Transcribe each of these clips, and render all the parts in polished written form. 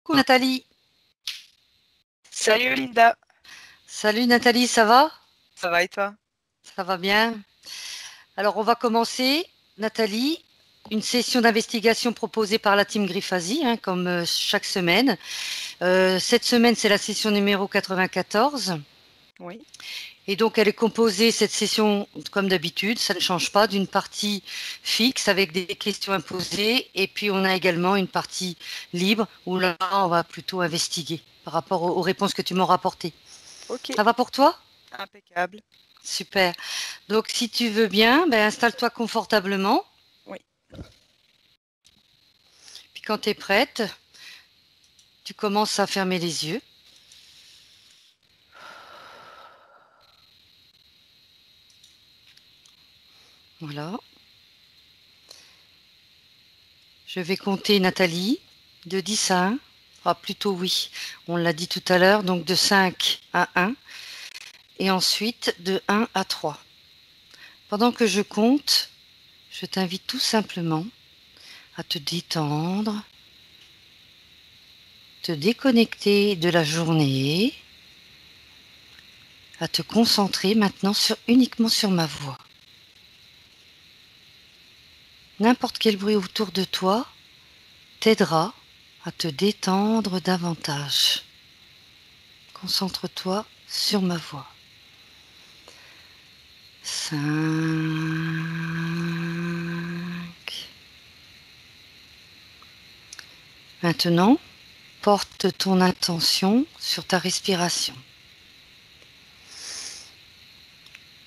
Coucou Nathalie. Salut Linda, Salut Nathalie, ça va? ça va et toi? Ça va bien. Alors on va commencer, Nathalie, une session d'investigation proposée par la team Griffasie, comme chaque semaine. Cette semaine, c'est la session numéro 94. Oui. Et donc elle est composée, cette session, comme d'habitude, ça ne change pas, d'une partie fixe avec des questions imposées. Et puis on a également une partie libre où là, on va plutôt investiguer par rapport aux réponses que tu m'as rapportées. Ok, Ça va pour toi? impeccable. Super. Donc, si tu veux bien, installe-toi confortablement. Oui. Puis, quand tu es prête, tu commences à fermer les yeux. Voilà. Je vais compter, Nathalie, de 10 à 1. Ah, plutôt oui. On l'a dit tout à l'heure. Donc, de 5 à 1. Et ensuite, de 1 à 3. Pendant que je compte, je t'invite tout simplement à te détendre, te déconnecter de la journée, à te concentrer maintenant uniquement sur ma voix. N'importe quel bruit autour de toi t'aidera à te détendre davantage. Concentre-toi sur ma voix. 5. Maintenant, porte ton attention sur ta respiration.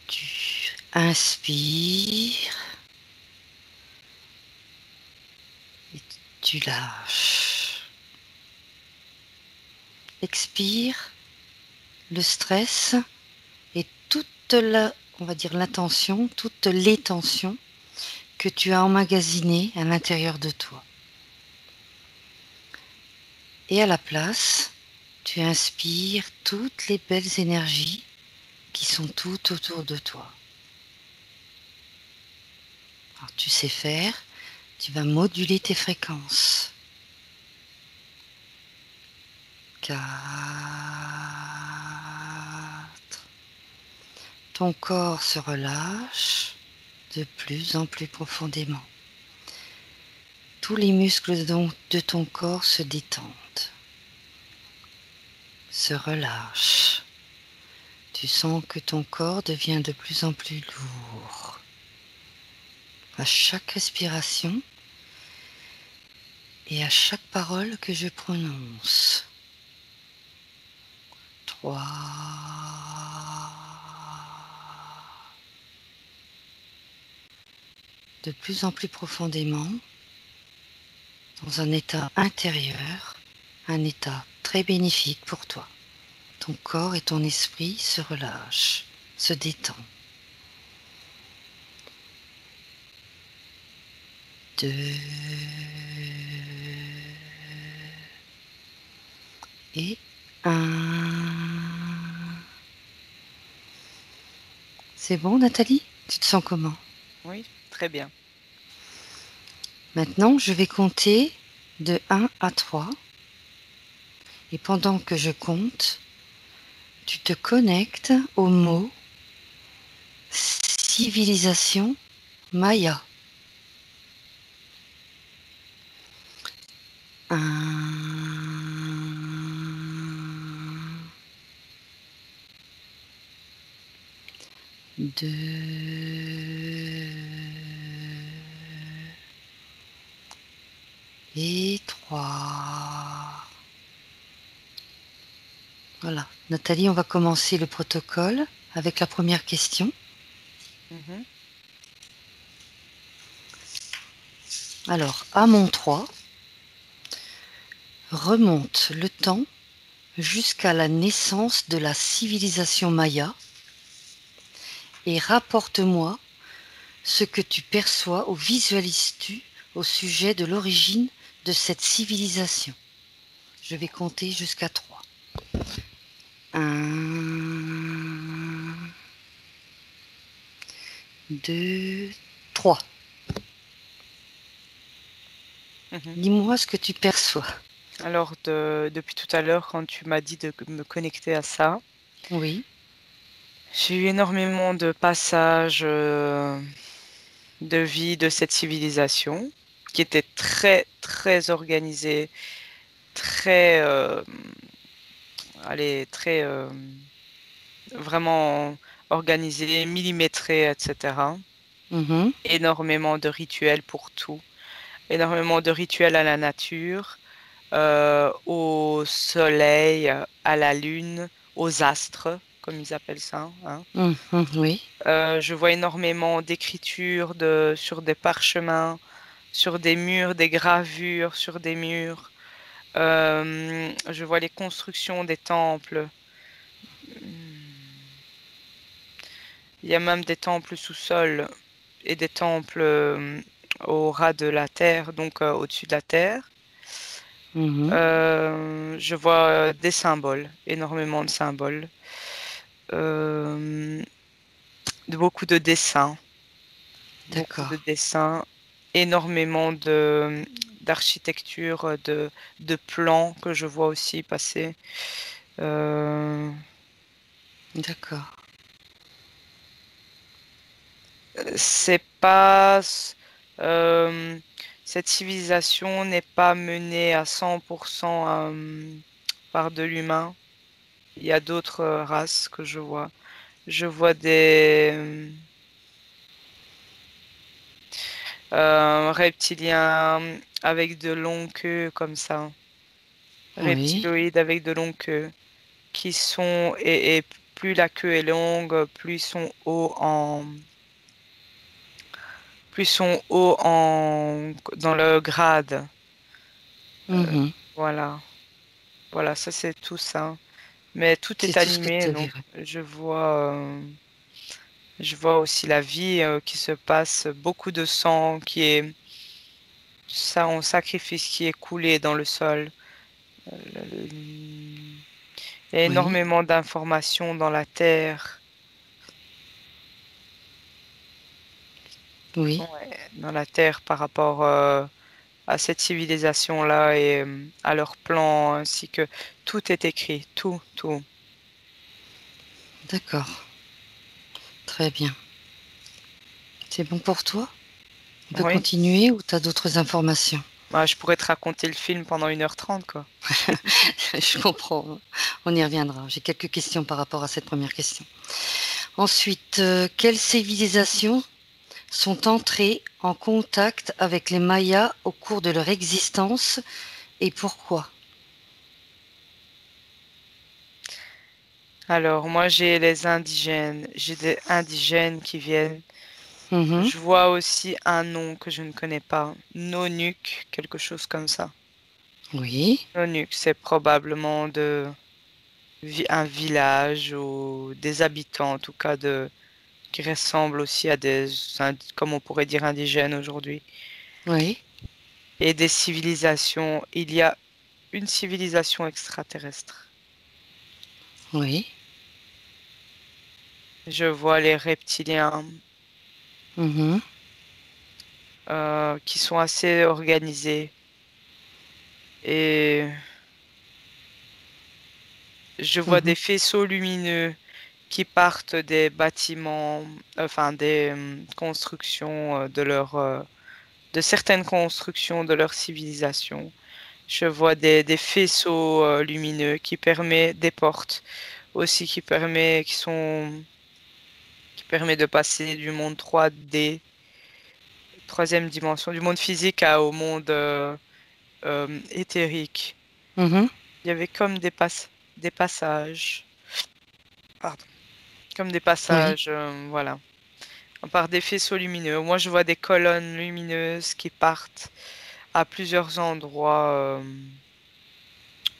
Tu inspires et tu lâches. Expire le stress et on va dire l'attention, toutes les tensions que tu as emmagasinées à l'intérieur de toi. Et à la place, tu inspires toutes les belles énergies qui sont tout autour de toi. Alors, tu sais faire, tu vas moduler tes fréquences. 4. Ton corps se relâche de plus en plus profondément. Tous les muscles de ton corps se détendent, se relâchent. Tu sens que ton corps devient de plus en plus lourd. À chaque respiration et à chaque parole que je prononce. 3. De plus en plus profondément, dans un état intérieur, un état très bénéfique pour toi. Ton corps et ton esprit se relâchent, se détendent. 2. Et 1. C'est bon, Nathalie? Tu te sens comment? Oui, très bien. Maintenant, je vais compter de 1 à 3. Et pendant que je compte, tu te connectes au mot civilisation maya. 1, 2 et 3. Voilà. Nathalie, on va commencer le protocole avec la première question. Mhm. Alors, à mon 3, remonte le temps jusqu'à la naissance de la civilisation maya et rapporte-moi ce que tu perçois ou visualises-tu au sujet de l'origine de cette civilisation. Je vais compter jusqu'à 3. 1, 2, 3. Mhm. Dis-moi ce que tu perçois. Alors, depuis tout à l'heure, quand tu m'as dit de me connecter à ça, Oui. j'ai eu énormément de passages de vie de cette civilisation qui était très, très organisée, très, allez, très, vraiment organisée, millimétrée, etc. Mhm. Énormément de rituels pour tout, énormément de rituels à la nature, au soleil, à la lune, aux astres, comme ils appellent ça, hein. Mhm. Oui. Je vois énormément d'écritures sur des parchemins, sur des murs, des gravures sur des murs. Je vois les constructions des temples. Il y a même des temples sous-sol et des temples au ras de la terre, donc au-dessus de la terre. Mhm. Je vois des symboles, énormément de symboles, euh, beaucoup de dessins, beaucoup de D'accord. dessins, énormément de d'architecture, de plans que je vois aussi passer. Euh, D'accord. c'est pas, euh, cette civilisation n'est pas menée à 100% par de l'humain. Il y a d'autres races que je vois. Je vois des reptiliens avec de longues queues comme ça. Oui. Reptiloïdes avec de longues queues qui sont et plus la queue est longue, plus ils sont hauts dans le grade. Mhm. Voilà. Voilà, ça c'est tout ça. Mais tout C'est est tout ce que tu animé, as donc vu. je vois aussi la vie qui se passe, beaucoup de sang qui est ça en sacrifice qui est coulé dans le sol. Il y a Oui. énormément d'informations dans la terre, Oui. ouais, dans la terre par rapport à cette civilisation-là et à leurs plans, ainsi que tout est écrit, tout, tout. D'accord. Très bien. C'est bon pour toi? On peut Oui, continuer ou tu as d'autres informations? bah, je pourrais te raconter le film pendant 1h30, quoi. Je comprends. On y reviendra. J'ai quelques questions par rapport à cette première question. Ensuite, quelles civilisations sont entrées en contact avec les Mayas au cours de leur existence et pourquoi? Alors, moi, j'ai les indigènes, j'ai des indigènes qui viennent. Mhm. Je vois aussi un nom que je ne connais pas, Nonuk, quelque chose comme ça. Oui. Nonuk, c'est probablement un village ou des habitants, en tout cas, qui ressemblent aussi à comme on pourrait dire, indigènes aujourd'hui. Oui. Et des civilisations. Il y a une civilisation extraterrestre. Oui. Je vois les reptiliens Mhm. qui sont assez organisés. Et je vois Mhm. des faisceaux lumineux qui partent des bâtiments, enfin des constructions de certaines constructions de leur civilisation. Je vois des faisceaux lumineux qui permettent des portes aussi qui permet de passer du monde 3D, troisième dimension, du monde physique au monde éthérique. Mhm. Il y avait comme des passages, pardon, comme des Oui. passages, voilà, par des faisceaux lumineux. Moi, je vois des colonnes lumineuses qui partent à plusieurs endroits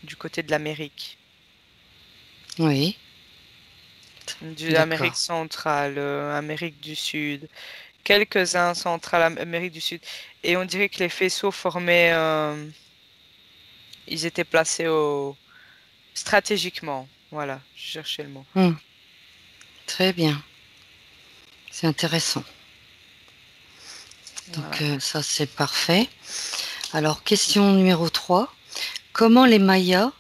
du côté de l'Amérique, Oui. de l'Amérique D'accord. centrale, Amérique du Sud, quelques-uns centrales Amérique du Sud. Et on dirait que les faisceaux formaient, ils étaient placés stratégiquement. Voilà, je cherchais le mot. Hmm. Très bien. C'est intéressant. Donc Voilà. ça, c'est parfait. Alors, question numéro 3. comment les Mayas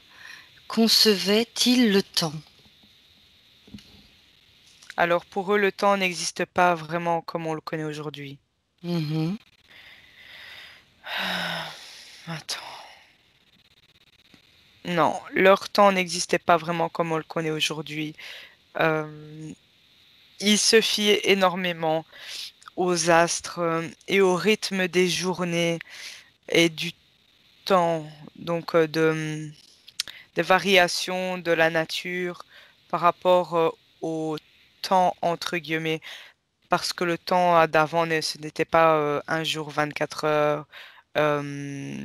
concevaient-ils le temps? Alors pour eux, le temps n'existe pas vraiment comme on le connaît aujourd'hui. Mhm. Attends. Non, leur temps n'existait pas vraiment comme on le connaît aujourd'hui. Euh, Ils se fiaient énormément aux astres et au rythme des journées et du temps, donc des variations de la nature par rapport au temps entre guillemets, parce que le temps d'avant, ce n'était pas un jour 24 heures, euh,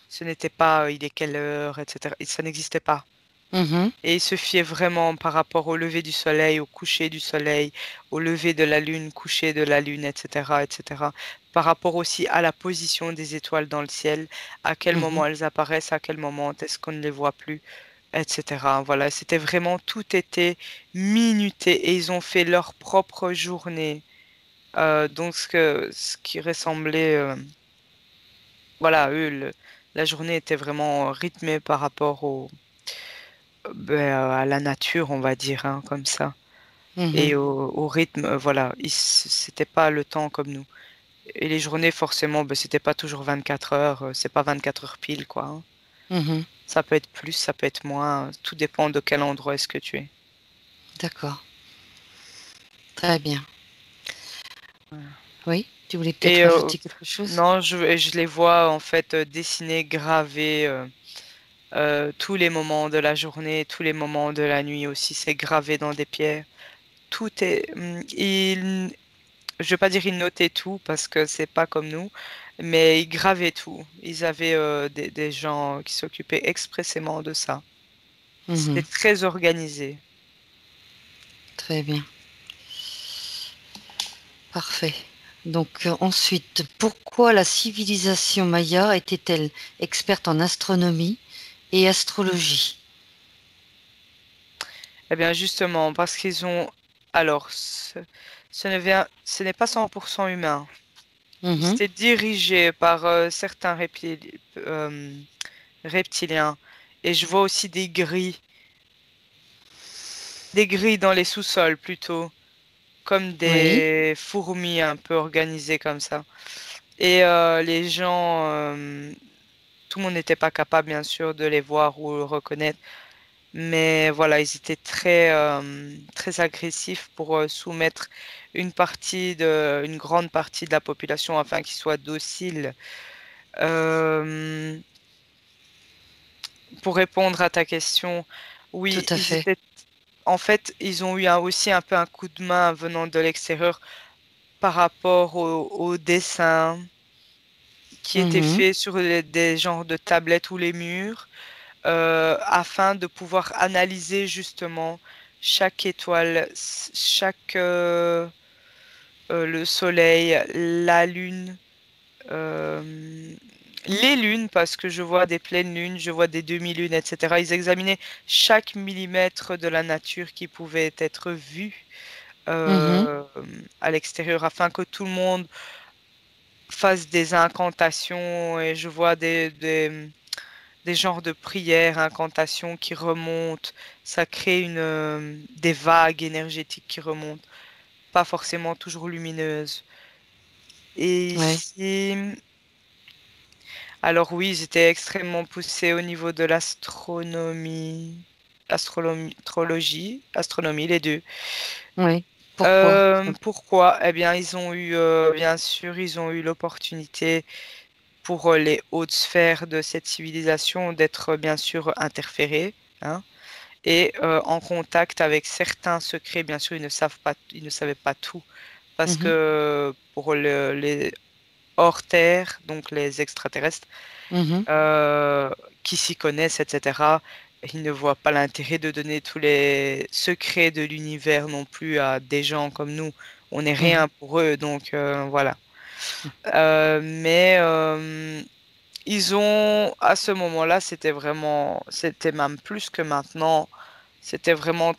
ce n'était pas il est quelle heure, etc. Et ça n'existait pas. Mhm. Et il se fiait vraiment par rapport au lever du soleil, au coucher du soleil, au lever de la lune, coucher de la lune, etc., etc. Par rapport aussi à la position des étoiles dans le ciel, à quel Mhm. moment elles apparaissent, à quel moment est-ce qu'on ne les voit plus, etc. Voilà, c'était vraiment, tout était minuté et ils ont fait leur propre journée. Donc ce qui ressemblait, voilà, eux, la journée était vraiment rythmée par rapport à la nature, on va dire, hein, comme ça, Mhm. et au rythme, voilà, c'était pas le temps comme nous. Et les journées, forcément, ben, c'était pas toujours 24 heures, c'est pas 24 heures pile, quoi, hein. Mhm. Ça peut être plus, ça peut être moins, tout dépend de quel endroit est-ce que tu es. D'accord, très bien. Voilà. Oui, tu voulais peut-être Et rajouter quelque chose? non, je les vois en fait dessiner, graver tous les moments de la journée, tous les moments de la nuit aussi, c'est gravé dans des pierres. Tout est, je vais pas dire ils notaient tout parce que c'est pas comme nous, mais ils gravaient tout. Ils avaient des gens qui s'occupaient expressément de ça. C'était Mhm. très organisé. Très bien, parfait. Donc ensuite, pourquoi la civilisation maya était-elle experte en astronomie et astrologie? Eh bien, justement, parce qu'ils ont... Alors, ce n'est pas 100% humain. Ils Mhm. étaient dirigés par certains reptiliens. Et je vois aussi des grilles dans les sous-sols plutôt, comme Oui. des fourmis un peu organisées comme ça. Et les gens, tout le monde n'était pas capable, bien sûr, de les voir ou le reconnaître. Mais voilà, ils étaient très agressifs pour soumettre une grande partie de la population afin qu'ils soient dociles. Euh, pour répondre à ta question, Tout oui, à fait. en fait, ils ont eu aussi un peu un coup de main venant de l'extérieur par rapport au dessin qui était Mhm. fait sur des genres de tablettes ou les murs, afin de pouvoir analyser justement chaque étoile, le soleil, la lune, euh, les lunes, parce que je vois des pleines lunes, je vois des demi-lunes, etc. Ils examinaient chaque millimètre de la nature qui pouvait être vu Mhm. euh, à l'extérieur afin que tout le monde fasse des incantations et je vois des genres de prières, incantations qui remontent. Ça crée des vagues énergétiques qui remontent, pas forcément toujours lumineuses. Et Ouais. ici, alors oui, j'étais extrêmement poussée au niveau de astronomie, les deux. Oui. Pourquoi? Pourquoi? Eh bien, bien sûr, ils ont eu l'opportunité pour les hautes sphères de cette civilisation d'être bien sûr interférés, hein, et en contact avec certains secrets. Bien sûr, ils ne savaient pas tout parce Mhm. que pour les hors Terre, donc les extraterrestres, Mhm. euh, qui s'y connaissent, etc., ils ne voient pas l'intérêt de donner tous les secrets de l'univers non plus à des gens comme nous. On n'est Mhm. rien pour eux, donc voilà. Mais ils ont, à ce moment-là, c'était même plus que maintenant, c'était vraiment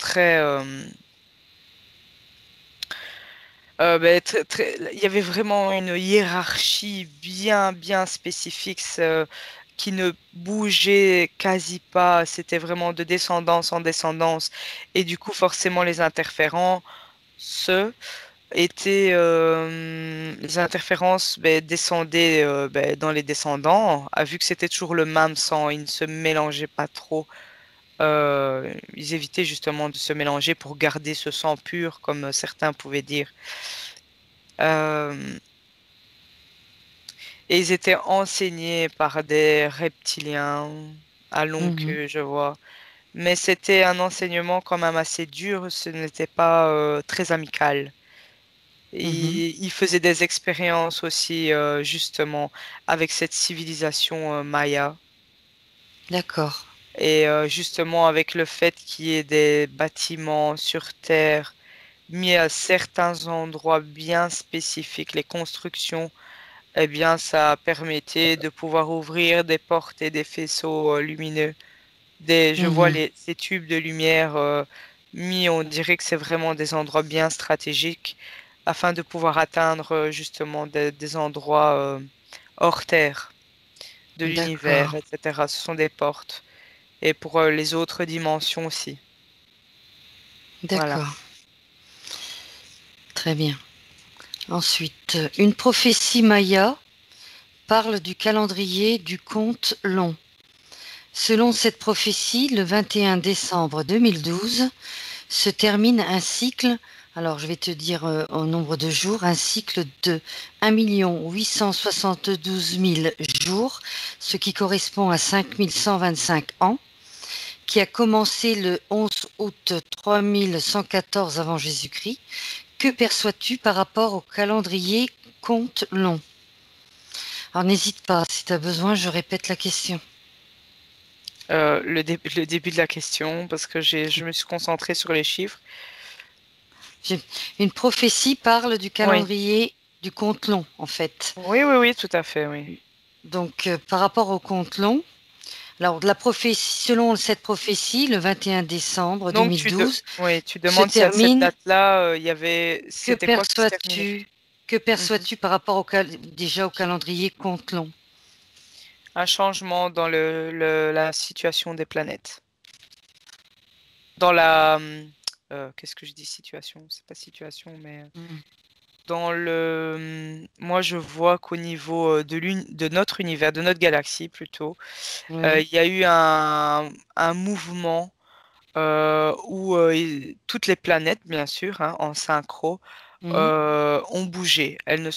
il y avait vraiment une hiérarchie bien, bien spécifique qui ne bougeait quasi pas. C'était vraiment de descendance en descendance. Et du coup, forcément, les interférences ben, descendaient ben, dans les descendants. Vu que c'était toujours le même sang, ils ne se mélangeaient pas trop. Ils évitaient justement de se mélanger pour garder ce sang pur, comme certains pouvaient dire. Euh, et ils étaient enseignés par des reptiliens à longue Mhm. queue, je vois. Mais c'était un enseignement quand même assez dur, ce n'était pas très amical. Mhm. Et il faisait des expériences aussi, justement, avec cette civilisation maya. D'accord. Et justement, avec le fait qu'il y ait des bâtiments sur Terre mis à certains endroits bien spécifiques, les constructions, eh bien, ça permettait de pouvoir ouvrir des portes et des faisceaux lumineux. Je vois Mhm. ces tubes de lumière mis, on dirait que c'est vraiment des endroits bien stratégiques afin de pouvoir atteindre justement des endroits hors terre de l'univers, D'accord. etc. Ce sont des portes. Et pour les autres dimensions aussi. Voilà. D'accord. Très bien. Ensuite, une prophétie maya parle du calendrier du compte long. Selon cette prophétie, le 21 décembre 2012 se termine un cycle, alors je vais te dire en nombre de jours, un cycle de 1 872 000 jours, ce qui correspond à 5 125 ans, qui a commencé le 11 août 3114 avant Jésus-Christ. Que perçois-tu par rapport au calendrier compte long? Alors n'hésite pas, si tu as besoin, je répète la question. Le début de la question, parce que je me suis concentrée sur les chiffres. Une prophétie parle du Oui, calendrier du compte long, en fait. oui, oui, oui, tout à fait, oui. Donc, par rapport au compte long, alors la prophétie, selon cette prophétie, le 21 décembre Donc, 2012 oui, tu se demandes si à cette termine. date-là, Que c'était quoi qui se terminait? perçois-tu? Que Mhm. perçois-tu par rapport déjà au calendrier compte long? Un changement dans la situation des planètes. Dans qu'est-ce que je dis situation? C'est pas situation, mais Mhm. moi, je vois qu'au niveau de notre univers, de notre galaxie plutôt, Oui. il y a eu un mouvement où toutes les planètes, bien sûr, hein, en synchro, Mhm. ont bougé. Elles ne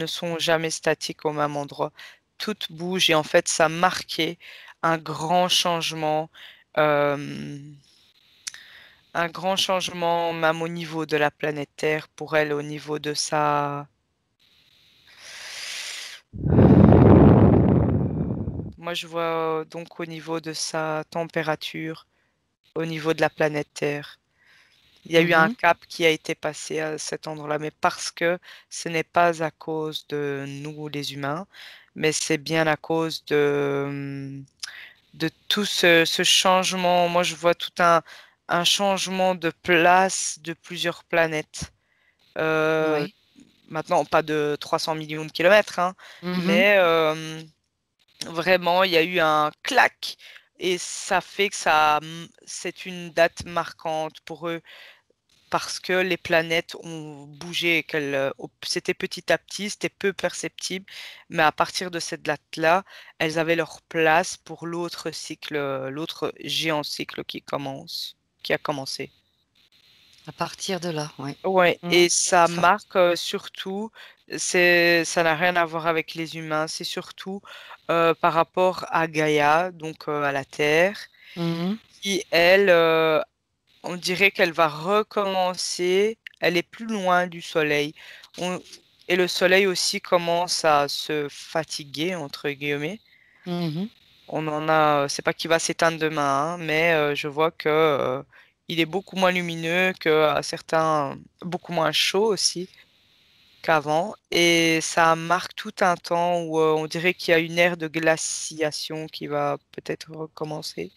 sont jamais statiques au même endroit. Toutes bougent et en fait, ça marquait un grand changement, euh, un grand changement même au niveau de la planète Terre pour elle, au niveau de sa... Moi, je vois donc au niveau de sa température, au niveau de la planète Terre. Il y a eu un Mhm. cap qui a été passé à cet endroit-là, mais parce que ce n'est pas à cause de nous, les humains, mais c'est bien à cause de tout ce changement. Moi, je vois tout un changement de place de plusieurs planètes. Euh, Oui. Maintenant, pas de 300 millions de kilomètres, hein, Mhm. mais vraiment, il y a eu un clac. Et ça fait que c'est une date marquante pour eux parce que les planètes ont bougé, c'était petit à petit, c'était peu perceptible, mais à partir de cette date-là, elles avaient leur place pour l'autre cycle, l'autre géant cycle qui a commencé. À partir de là, oui. Ouais, Mhm. et ça Enfin, marque surtout, ça n'a rien à voir avec les humains, c'est surtout par rapport à Gaïa, donc à la Terre, mhm. qui elle, on dirait qu'elle va recommencer. Elle est plus loin du soleil. On- Et le soleil aussi commence à se fatiguer, entre guillemets. Mhm. C'est pas qu'il va s'éteindre demain, hein, mais je vois que, il est beaucoup moins lumineux que certains, beaucoup moins chaud aussi qu'avant. Et ça marque tout un temps où on dirait qu'il y a une ère de glaciation qui va peut-être recommencer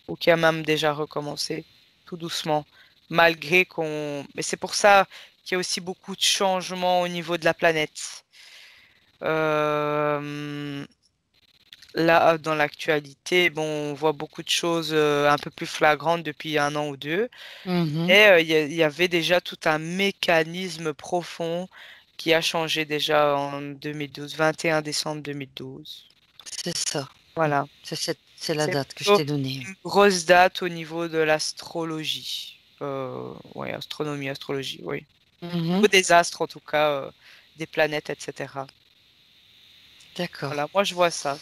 ou qui a même déjà recommencé tout doucement, malgré qu'on... Mais c'est pour ça qu'il y a aussi beaucoup de changements au niveau de la planète. Euh, là, dans l'actualité, bon, on voit beaucoup de choses un peu plus flagrantes depuis un an ou deux. Mhm. Et il y avait déjà tout un mécanisme profond qui a changé déjà en 2012, 21 décembre 2012. C'est ça. Oui. Voilà. C'est la C'est date que je plutôt t'ai donnée. une grosse date au niveau de l'astrologie. Oui, astronomie, astrologie, oui. Au Mhm. niveau des astres, en tout cas, des planètes, etc. D'accord. Voilà, moi je vois ça.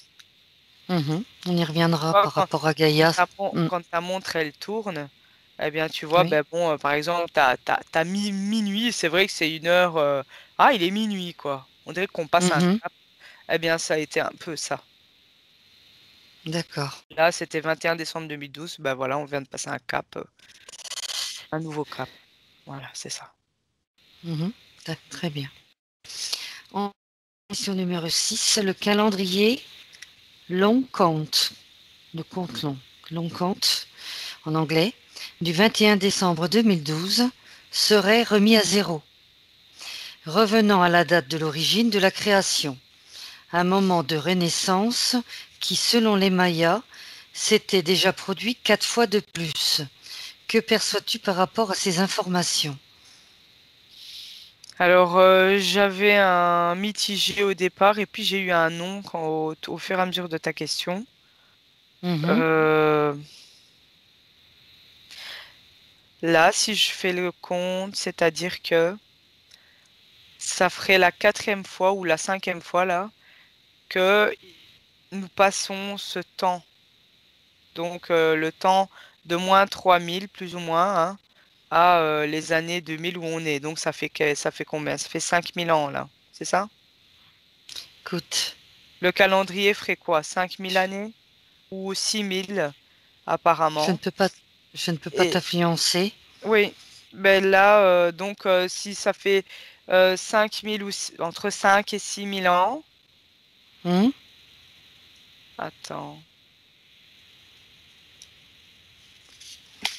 Mhm. On y reviendra Vois, par rapport à Gaïa. Mm. quand ta montre elle tourne, eh bien tu vois, Oui. ben bon, par exemple, t'as minuit, c'est vrai que c'est une heure. Ah, il est minuit, quoi. On dirait qu'on passe un Mhm. cap. Eh bien, ça a été un peu ça. D'accord. Là, c'était 21 décembre 2012. Ben voilà, on vient de passer un cap, un nouveau cap. Voilà, c'est ça. Mhm. Très bien. En question numéro 6, le calendrier long count, le compte long, long count en anglais, du 21 décembre 2012 serait remis à zéro, revenant à la date de l'origine de la création, un moment de renaissance qui, selon les Mayas, s'était déjà produit 4 fois de plus. Que perçois-tu par rapport à ces informations? Alors, j'avais un mitigé au départ et puis j'ai eu un non au fur et à mesure de ta question. Mhm, Euh, Là, si je fais le compte, c'est-à-dire que ça ferait la quatrième fois ou la cinquième fois là que nous passons ce temps. Donc, le temps de moins 3000 plus ou moins, hein, à les années 2000 où on est. Donc, ça fait combien? Ça fait 5000 ans là. C'est ça? écoute, Le calendrier ferait quoi? 5000 années? Ou 6000 je ne apparemment. peux pas, je ne peux pas Et t'influencer. oui, ben là, donc si ça fait 5000 entre 5 et 6000 ans, Hmm. attends,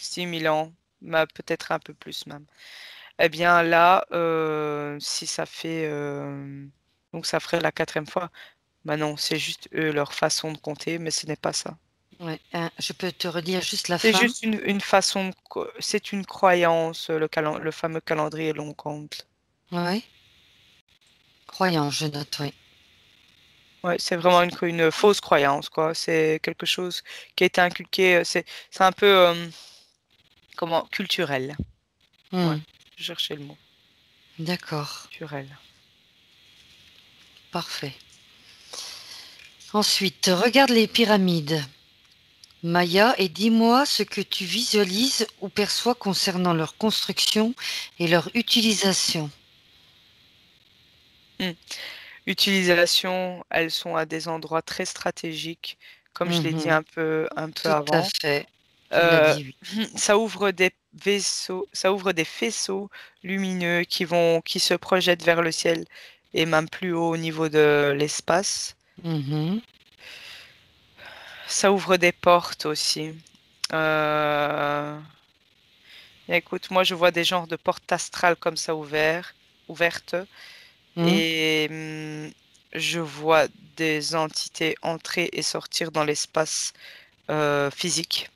6000 ans, bah, peut-être un peu plus même. Eh bien là, si ça fait, donc ça ferait la quatrième fois. Bah non, c'est juste eux, leur façon de compter, mais ce n'est pas ça. Ouais, je peux te redire juste la C'est fin? juste une façon, c'est une croyance, le fameux calendrier long compte. Oui. Croyant, je note, oui. Ouais, c'est vraiment une fausse croyance, quoi. C'est quelque chose qui a été inculqué. C'est un peu, comment, culturel. Hmm. Voilà, je cherchais le mot. D'accord, Culturel. parfait. Ensuite, regarde les pyramides Maya et dis-moi ce que tu visualises ou perçois concernant leur construction et leur utilisation. Hmm. Utilisation, elles sont à des endroits très stratégiques, comme je l'ai dit Mhm. un peu Tout à avant. fait. Tu l'as Euh, dit, oui. Ça ouvre des vaisseaux, ça ouvre des faisceaux lumineux qui se projettent vers le ciel et même plus haut au niveau de l'espace. Mhm. Ça ouvre des portes aussi. Euh, Écoute, moi je vois des genres de portes astrales comme ça ouvertes Mhm. et je vois des entités entrer et sortir dans l'espace physique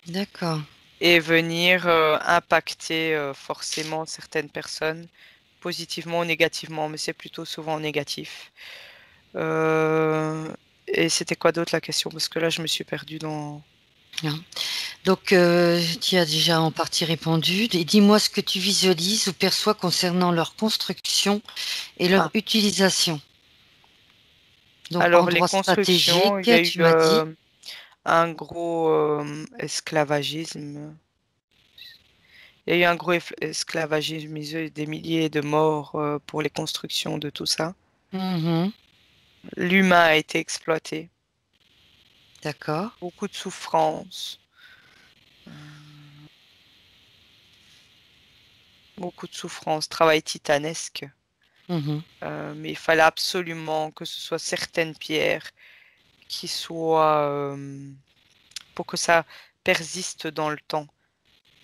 D'accord. et venir impacter forcément certaines personnes, positivement ou négativement, mais c'est plutôt souvent négatif. Euh, et c'était quoi d'autre la question? Parce que là je me suis perdue dans... Bien. Donc, tu as déjà en partie répondu. Et dis-moi ce que tu visualises ou perçois concernant leur construction et leur Ah, utilisation. Donc, alors les endroit constructions, stratégique, il y a eu tu m'as dit. un gros esclavagisme. Il y a eu un gros esclavagisme, il y a eu des milliers de morts pour les constructions de tout ça. Mhm. L'humain a été exploité, D'accord. beaucoup de souffrance, beaucoup de souffrance, travail titanesque. Mhm. Mais il fallait absolument que ce soit certaines pierres qui soient, pour que ça persiste dans le temps.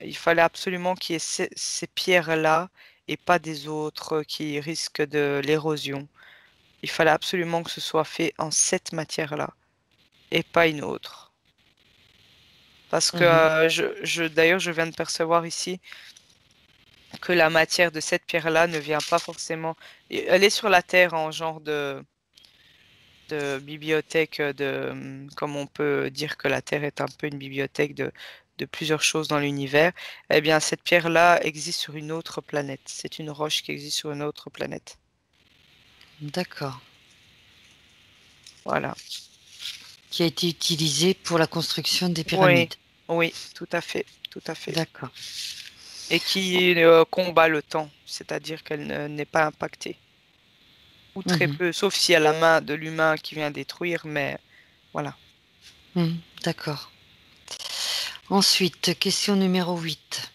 Il fallait absolument qu'il y ait ces pierres-là et pas des autres qui risquent de l'érosion. il fallait absolument que ce soit fait en cette matière-là et pas une autre. Parce que d'ailleurs, je viens de percevoir ici que la matière de cette pierre-là ne vient pas forcément. Elle est sur la terre en genre de bibliothèque, comme on peut dire que la Terre est un peu une bibliothèque de plusieurs choses dans l'univers. Eh bien, cette pierre-là existe sur une autre planète. C'est une roche qui existe sur une autre planète. D'accord. Voilà. Qui a été utilisé pour la construction des Oui, pyramides. oui, tout à fait, tout à fait. D'accord. Et qui combat le temps, c'est-à-dire qu'elle n'est pas impactée. Ou très Mhm. peu, sauf si à la main de l'humain qui vient détruire, mais voilà. D'accord. Ensuite, question numéro 8.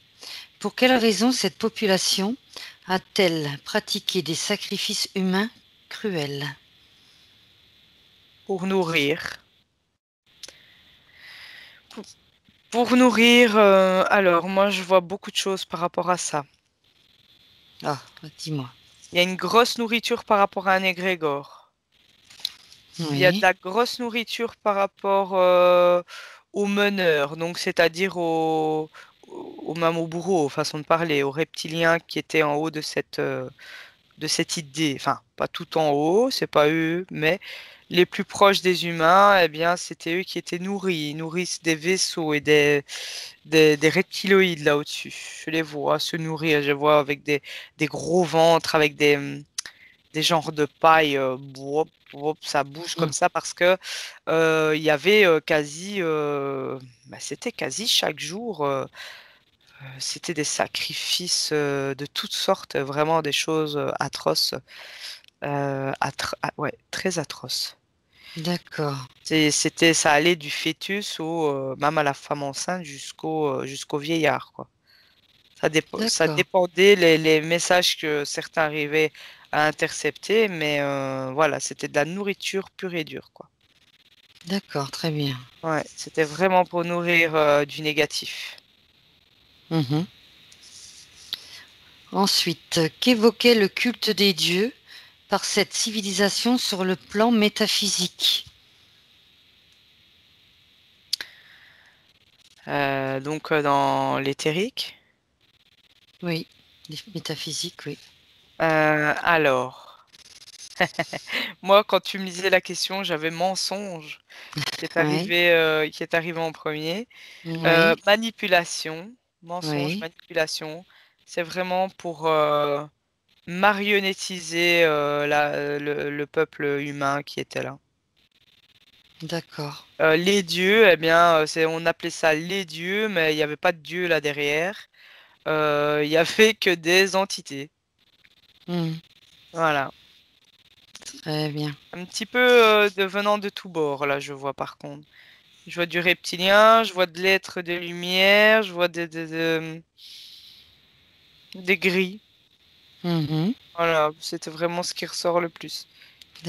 Pour quelle raison cette population a-t-elle pratiqué des sacrifices humains cruels? Pour nourrir. Pour, pour nourrir, alors moi je vois beaucoup de choses par rapport à ça. Ah, dis-moi. Il y a une grosse nourriture par rapport à un égrégore. Il y a de Oui, la grosse nourriture par rapport aux meneurs, donc c'est-à-dire même aux bourreaux, façon de parler, aux reptiliens qui étaient en haut de cette idée. Enfin, pas tout en haut, c'est pas eux, mais les plus proches des humains, eh bien, c'était eux qui étaient nourris. Ils nourrissent des vaisseaux et des reptiloïdes là au-dessus. Je les vois se nourrir, je vois avec des gros ventres, avec des genres de paille, bouop, bouop, ça bouge comme hum, ça parce que il y avait c'était quasi chaque jour, c'était des sacrifices de toutes sortes, vraiment des choses atroces, ouais, très atroces. d'accord, Ça allait du fœtus même à la femme enceinte jusqu'au vieillard, quoi. Ça d'accord, dépendait les messages que certains arrivaient à intercepter, mais voilà, c'était de la nourriture pure et dure, quoi. d'accord, très bien. Ouais, c'était vraiment pour nourrir du négatif. Mhm. Ensuite, qu'évoquait le culte des dieux par cette civilisation sur le plan métaphysique? Donc dans l'éthérique. Oui, les métaphysiques, oui. Alors, moi, quand tu me disais la question, j'avais mensonge Oui, qui est arrivé en premier. oui, Manipulation, mensonge, oui, manipulation, c'est vraiment pour marionnettiser le peuple humain qui était là. d'accord. Les dieux, eh bien, on appelait ça les dieux, mais il n'y avait pas de dieu là derrière. Il n'y avait que des entités. Hmm, Voilà. très bien. Un petit peu venant de tous bords, là, je vois par contre. Je vois du reptilien, je vois de l'être de lumière, je vois des gris. Mhm, Voilà, c'était vraiment ce qui ressort le plus.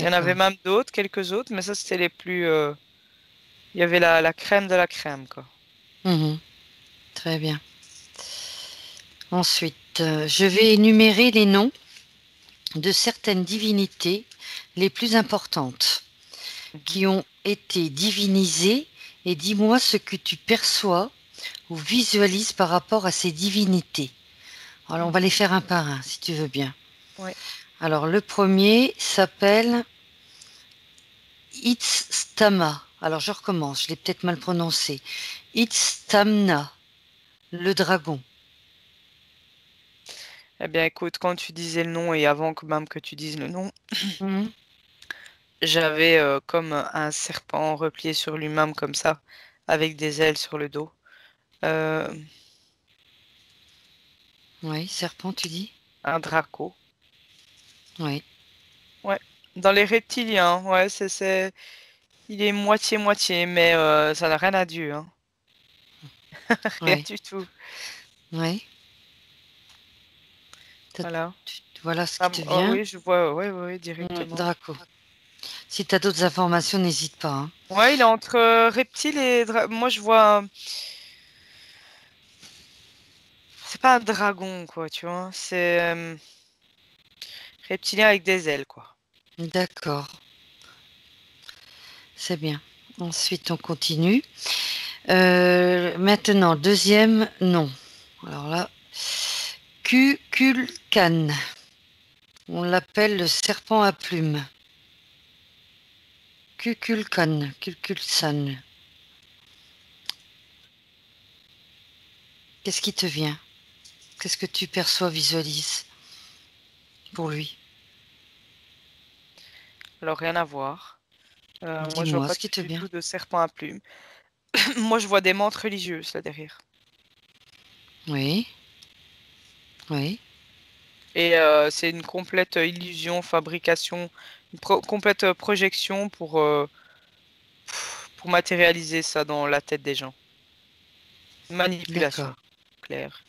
Il y en avait d'accord. même d'autres, quelques autres, mais ça, c'était les plus. Il y avait la crème de la crème, quoi. Mhm, très bien. Ensuite, je vais énumérer les noms de certaines divinités les plus importantes Mhm. qui ont été divinisées et dis-moi ce que tu perçois ou visualises par rapport à ces divinités. Alors, on va les faire un par un, si tu veux bien. Ouais. Alors, le premier s'appelle Itztama. Alors, je recommence, je l'ai peut-être mal prononcé. Itztamna, le dragon. Eh bien, écoute, quand tu disais le nom et avant que même que tu dises le nom, Mhm. j'avais comme un serpent replié sur lui-même comme ça, avec des ailes sur le dos. Euh, Oui, serpent, tu dis? un draco. Oui, Ouais. Dans les reptiliens, ouais, il est moitié-moitié, mais ça n'a rien à Dieu, hein. Rien oui, du tout. oui. Voilà. Voilà ce qui Ah, te oh vient. oui, je vois, ouais, ouais, ouais, Oui, directement. Draco. Si tu as d'autres informations, n'hésite pas, hein. Ouais, il est entre reptile et moi, je vois. C'est pas un dragon, quoi, tu vois. C'est reptilien avec des ailes, quoi. D'accord, c'est bien. Ensuite, on continue. Maintenant, deuxième nom. Alors là, Kukulkan. On l'appelle le serpent à plumes. Kukulkan, Kukulsan. Qu'est-ce qui te vient? Qu'est-ce que tu perçois, visualises pour lui? Alors, rien à voir. Moi, je vois Dis-moi pas ce qui te du vient. tout de serpent à plumes. Moi, je vois des mantes religieuses là derrière. Oui, oui, Et c'est une complète illusion, fabrication, une complète projection pour matérialiser ça dans la tête des gens. d'accord. Manipulation, claire.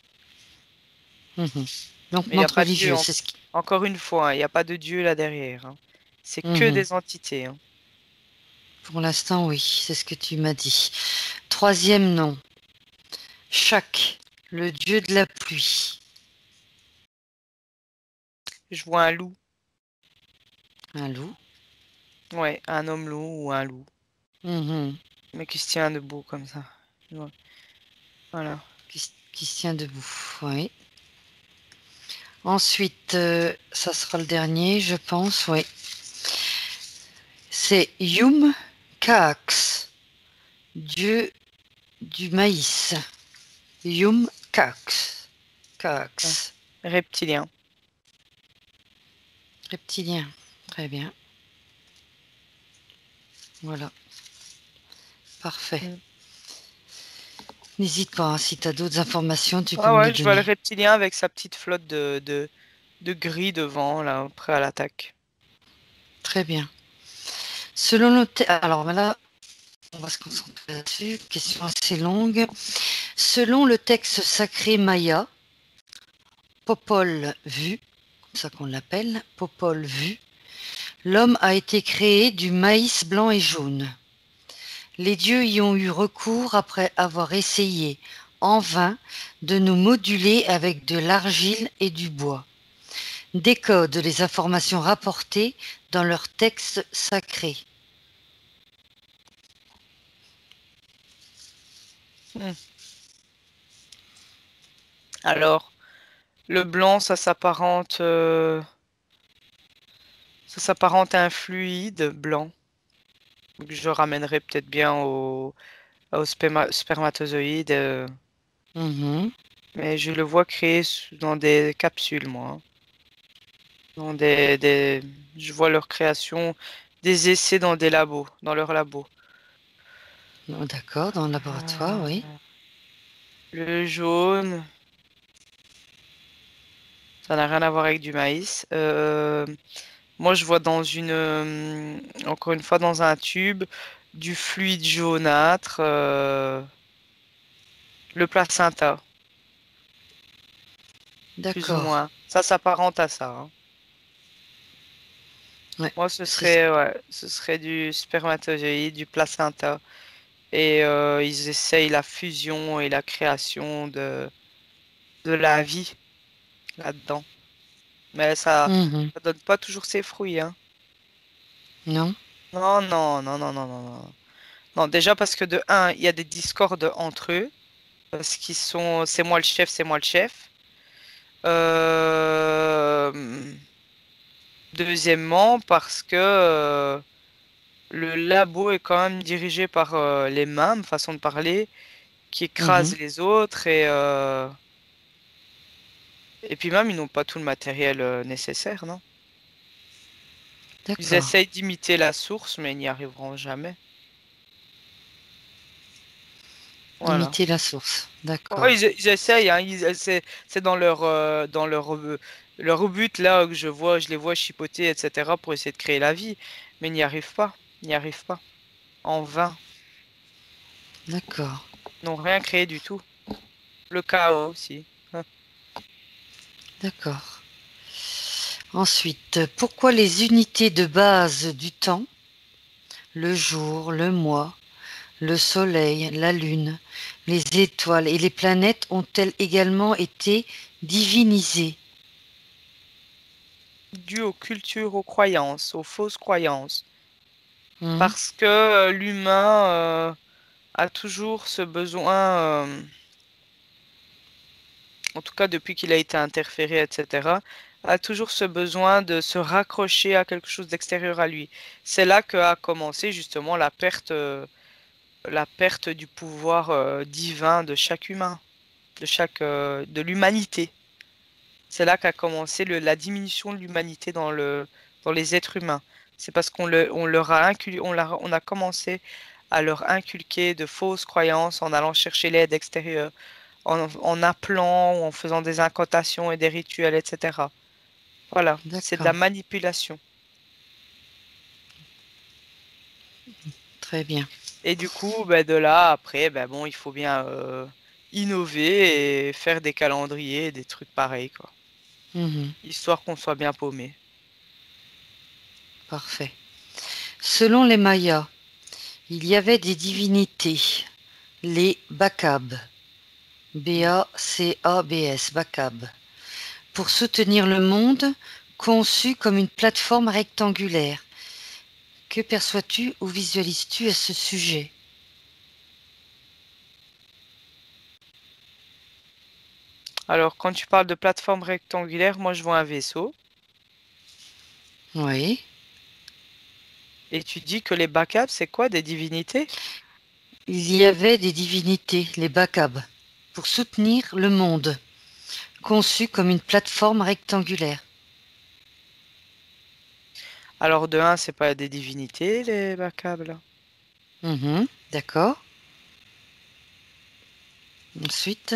Mhm. Donc, Mais il n'y a menthe pas de Dieu, religieux, c'est ce qui... encore une fois, hein, il n'y a pas de Dieu là derrière, hein. C'est que Mhm. des entités, hein. Pour l'instant, oui, c'est ce que tu m'as dit. Troisième nom, Chak, le dieu de la pluie. Je vois un loup, Un loup. ouais, un homme loup ou un loup, Mhm. mais qui se tient debout comme ça. Ouais, voilà. Qui se tient debout, oui. Ensuite, ça sera le dernier, je pense, oui. C'est Yum Kaaks, dieu du maïs. Yum Kaaks. Ouais. Kaaks. Reptilien. Reptilien. Très bien. Voilà. Parfait. Mm. N'hésite pas, hein, si tu as d'autres informations, tu peux Ah me les ouais, je vois le donner. reptilien avec sa petite flotte de gris devant, là, prêt à l'attaque. Très bien. Selon le alors là, on va se concentrer là-dessus. Question assez longue. Selon le texte sacré maya, Popol Vuh, comme ça qu'on l'appelle, Popol Vuh, l'homme a été créé du maïs blanc et jaune. Les dieux y ont eu recours après avoir essayé, en vain, de nous moduler avec de l'argile et du bois. Décode les informations rapportées dans leurs textes sacrés. Mm. Alors, le blanc, ça s'apparente à un fluide blanc. Donc, je ramènerai peut-être bien au spermatozoïde, Mhm. mais je le vois créé dans des capsules, moi, hein. Dans je vois leur création, des essais dans des labos, dans leurs labos. Oh, d'accord, dans le laboratoire, oui. Ah, le jaune, ça n'a rien à voir avec du maïs. Moi, je vois encore une fois, dans un tube, du fluide jaunâtre, le placenta, plus ou D'accord. moins. Ça s'apparente à ça, hein. Ouais. Moi, C'est ouais, ce serait du spermatozoïde, du placenta. Et ils essayent la fusion et la création de la vie là-dedans. Mais Mhm. ça donne pas toujours ses fruits, hein. Non? Non, non, non, non, non, non, non. Non, déjà parce que de un, il y a des discordes entre eux, parce qu'ils sont, c'est moi le chef, c'est moi le chef. Euh, Deuxièmement, parce que le labo est quand même dirigé par les mêmes, façon de parler, qui Mhm. écrasent les autres et puis même ils n'ont pas tout le matériel nécessaire, non? Ils D'accord. essayent d'imiter la source, mais ils n'y arriveront jamais. Voilà. Imiter la source. Ouais, D'accord. ils essayent, hein, c'est leur but là que je les vois chipoter, etc. pour essayer de créer la vie, mais ils n'y arrivent pas. Ils n'y arrivent pas. En vain. D'accord. Ils n'ont rien créé du tout. Le chaos aussi. Hein. D'accord. Ensuite, pourquoi les unités de base du temps, le jour, le mois, le soleil, la lune, les étoiles et les planètes ont-elles également été divinisées? dû aux cultures, aux croyances, aux fausses croyances. Mhm. Parce que l'humain a toujours ce besoin, en tout cas depuis qu'il a été interféré, etc., a toujours ce besoin de se raccrocher à quelque chose d'extérieur à lui. C'est là qu'a commencé justement la perte du pouvoir divin de chaque humain, de l'humanité. C'est là qu'a commencé la diminution de l'humanité dans les êtres humains. C'est parce on leur a on a commencé à leur inculquer de fausses croyances en allant chercher l'aide extérieure, en appelant ou en faisant des incantations et des rituels, etc. Voilà, c'est de la D'accord, manipulation. très bien. Et du coup, ben, de là, après, ben, bon, il faut bien innover et faire des calendriers, des trucs pareils, quoi. Mhm. Histoire qu'on soit bien paumé. Parfait. Selon les Mayas, il y avait des divinités, les Bacabes, B-A-C-A-B-S, Bacabes, pour soutenir le monde, conçu comme une plateforme rectangulaire. Que perçois-tu ou visualises-tu à ce sujet? Alors, quand tu parles de plateforme rectangulaire, moi, je vois un vaisseau. Oui. Et tu dis que les backups, c'est quoi, des divinités? Il y avait des divinités, les Bacabes, pour soutenir le monde, conçu comme une plateforme rectangulaire. Alors, de un, c'est pas des divinités, les backups, là. Mhm, d'accord. Ensuite,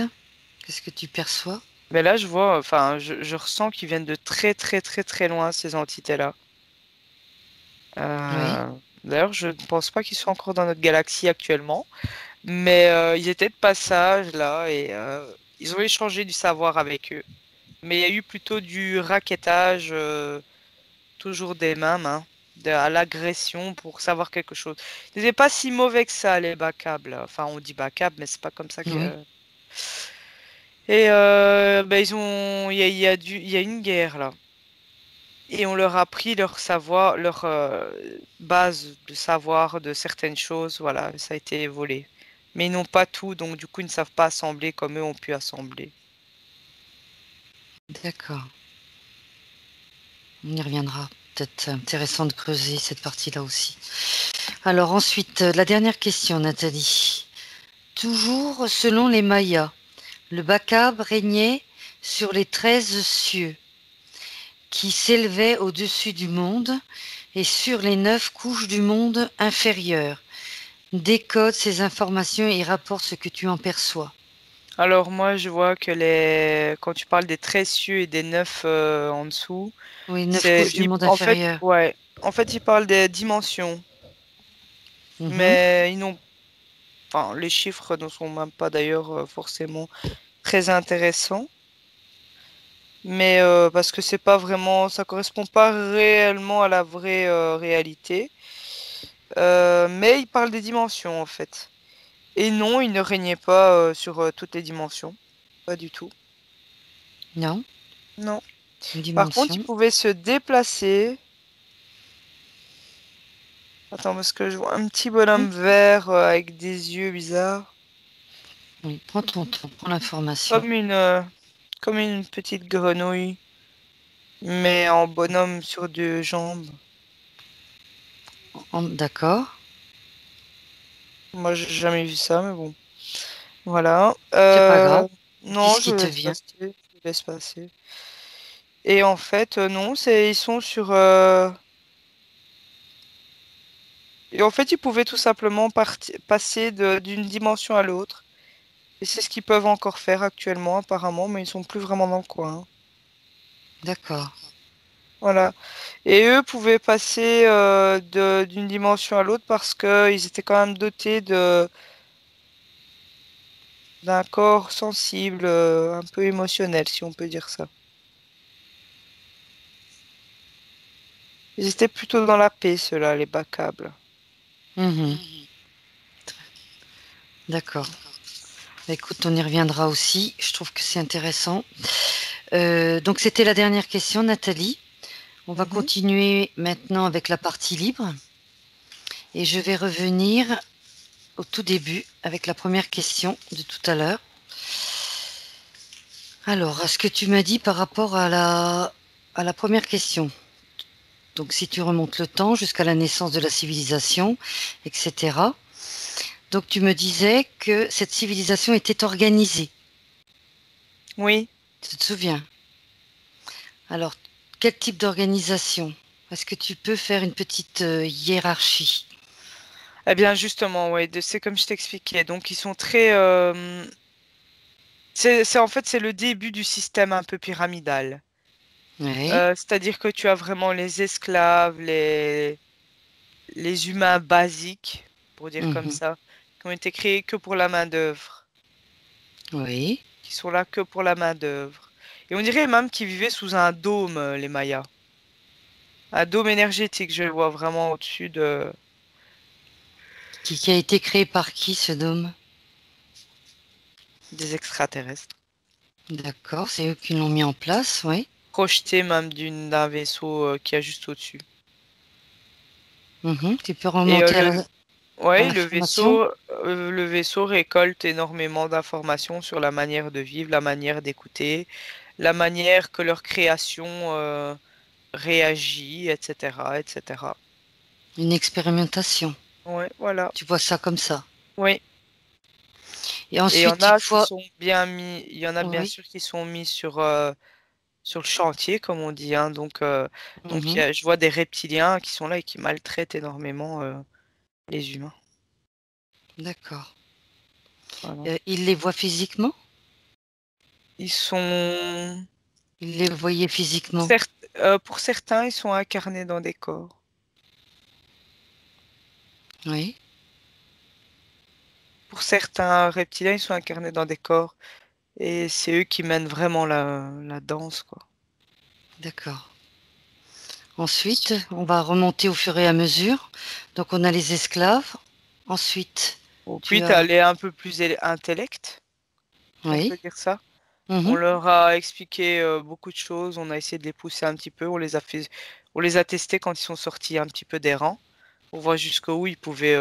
qu'est-ce que tu perçois? Mais là, je vois, enfin, je ressens qu'ils viennent de très, très, très, très loin, ces entités-là. Oui. Euh, D'ailleurs, je ne pense pas qu'ils soient encore dans notre galaxie actuellement, mais ils étaient de passage là et ils ont échangé du savoir avec eux. Mais il y a eu plutôt du raquettage, toujours des mêmes, hein, à l'agression pour savoir quelque chose. Ils n'étaient pas si mauvais que ça, les backups, là. Enfin, on dit backup, mais c'est pas comme ça Oui. que. Et ben, il y a il y a une guerre là. Et on leur a pris leur savoir, leur base de savoir de certaines choses. Voilà, ça a été volé. Mais ils n'ont pas tout, donc du coup, ils ne savent pas assembler comme eux ont pu assembler. D'accord. On y reviendra. Peut-être intéressant de creuser cette partie-là aussi. Alors ensuite, la dernière question, Nathalie. Toujours selon les Mayas, le Bacab régnait sur les 13 cieux qui s'élevaient au-dessus du monde et sur les 9 couches du monde inférieur. Décode ces informations et rapporte ce que tu en perçois. Alors moi, je vois que quand tu parles des 13 cieux et des 9 en dessous, Oui, 9 couches du monde en fait, inférieur. ouais, en fait, ils parlent des dimensions, Mhm. mais ils n'ont, enfin, les chiffres ne sont même pas d'ailleurs forcément très intéressants. Mais parce que c'est pas vraiment, ça correspond pas réellement à la vraie réalité. Mais il parle des dimensions en fait. Et non, il ne régnait pas sur toutes les dimensions, pas du tout. Non, Non. une Par contre, il dimension. pouvait se déplacer. Attends, parce que je vois un petit bonhomme Oui, vert avec des yeux bizarres, oui, prends ton temps, prends l'information. comme comme une petite grenouille, mais en bonhomme sur deux jambes. D'accord, Moi, j'ai jamais vu ça, mais bon. Voilà. c'est pas grave. Dis Non, ce je qui te laisse vient. passer. Je laisse passer. Et en fait, non, ils sont sur. Et en fait, ils pouvaient tout simplement passer d'une dimension à l'autre. Et c'est ce qu'ils peuvent encore faire actuellement, apparemment, mais ils sont plus vraiment dans le coin. D'accord. Voilà. Et eux pouvaient passer d'une dimension à l'autre parce qu'ils étaient quand même dotés d'un corps sensible, un peu émotionnel, si on peut dire ça. Ils étaient plutôt dans la paix, ceux-là, les bas câbles. Mhm. D'accord. Bah, écoute, on y reviendra aussi. Je trouve que c'est intéressant. Donc, c'était la dernière question, Nathalie. On va Mhm. continuer maintenant avec la partie libre. Et je vais revenir au tout début avec la première question de tout à l'heure. Alors, à ce que tu m'as dit par rapport à la première question. Donc, si tu remontes le temps jusqu'à la naissance de la civilisation, etc. Donc, tu me disais que cette civilisation était organisée. Oui. Tu te souviens? Alors, quel type d'organisation? Est-ce que tu peux faire une petite hiérarchie? Eh bien, justement, ouais, c'est comme je t'expliquais. Donc, ils sont très. En fait, c'est le début du système un peu pyramidal. Oui. C'est-à-dire que tu as vraiment les esclaves, les humains basiques, pour dire comme Mhm. ça, qui ont été créés que pour la main-d'œuvre, Oui. qui sont là que pour la main-d'œuvre. Et on dirait même qu'ils vivaient sous un dôme, les Mayas. Un dôme énergétique, je le vois vraiment au-dessus Qui a été créé par qui, ce dôme? des extraterrestres. D'accord, c'est eux qui l'ont mis en place, oui. Projeté même d'un vaisseau qui est juste au-dessus. Mhm. Tu peux Et remonter à ouais, l'information? le vaisseau récolte énormément d'informations sur la manière de vivre, la manière d'écouter, la manière que leur création réagit, etc., etc. Une expérimentation. Ouais, voilà. Tu vois ça comme ça. Oui. Et Et il y ensuite, en une a qui fois... sont bien mis, il y en a bien Oui. sûr qui sont mis sur le chantier, comme on dit, hein. Donc Mhm. je vois des reptiliens qui sont là et qui maltraitent énormément les humains. D'accord. Voilà. Ils les voient physiquement? Ils sont, Ils les voyaient physiquement. pour certains, ils sont incarnés dans des corps. Oui. Pour certains reptiliens, ils sont incarnés dans des corps. Et c'est eux qui mènent vraiment la danse, quoi. D'accord. Ensuite, on va remonter au fur et à mesure. Donc, on a les esclaves. Ensuite, Bon, puis tu tu as as... les un peu plus intellect, on Oui. peut dire ça. On Mhm. leur a expliqué beaucoup de choses, on a essayé de les pousser un petit peu, on les a testés quand ils sont sortis un petit peu des rangs, pour voir jusqu'où ils pouvaient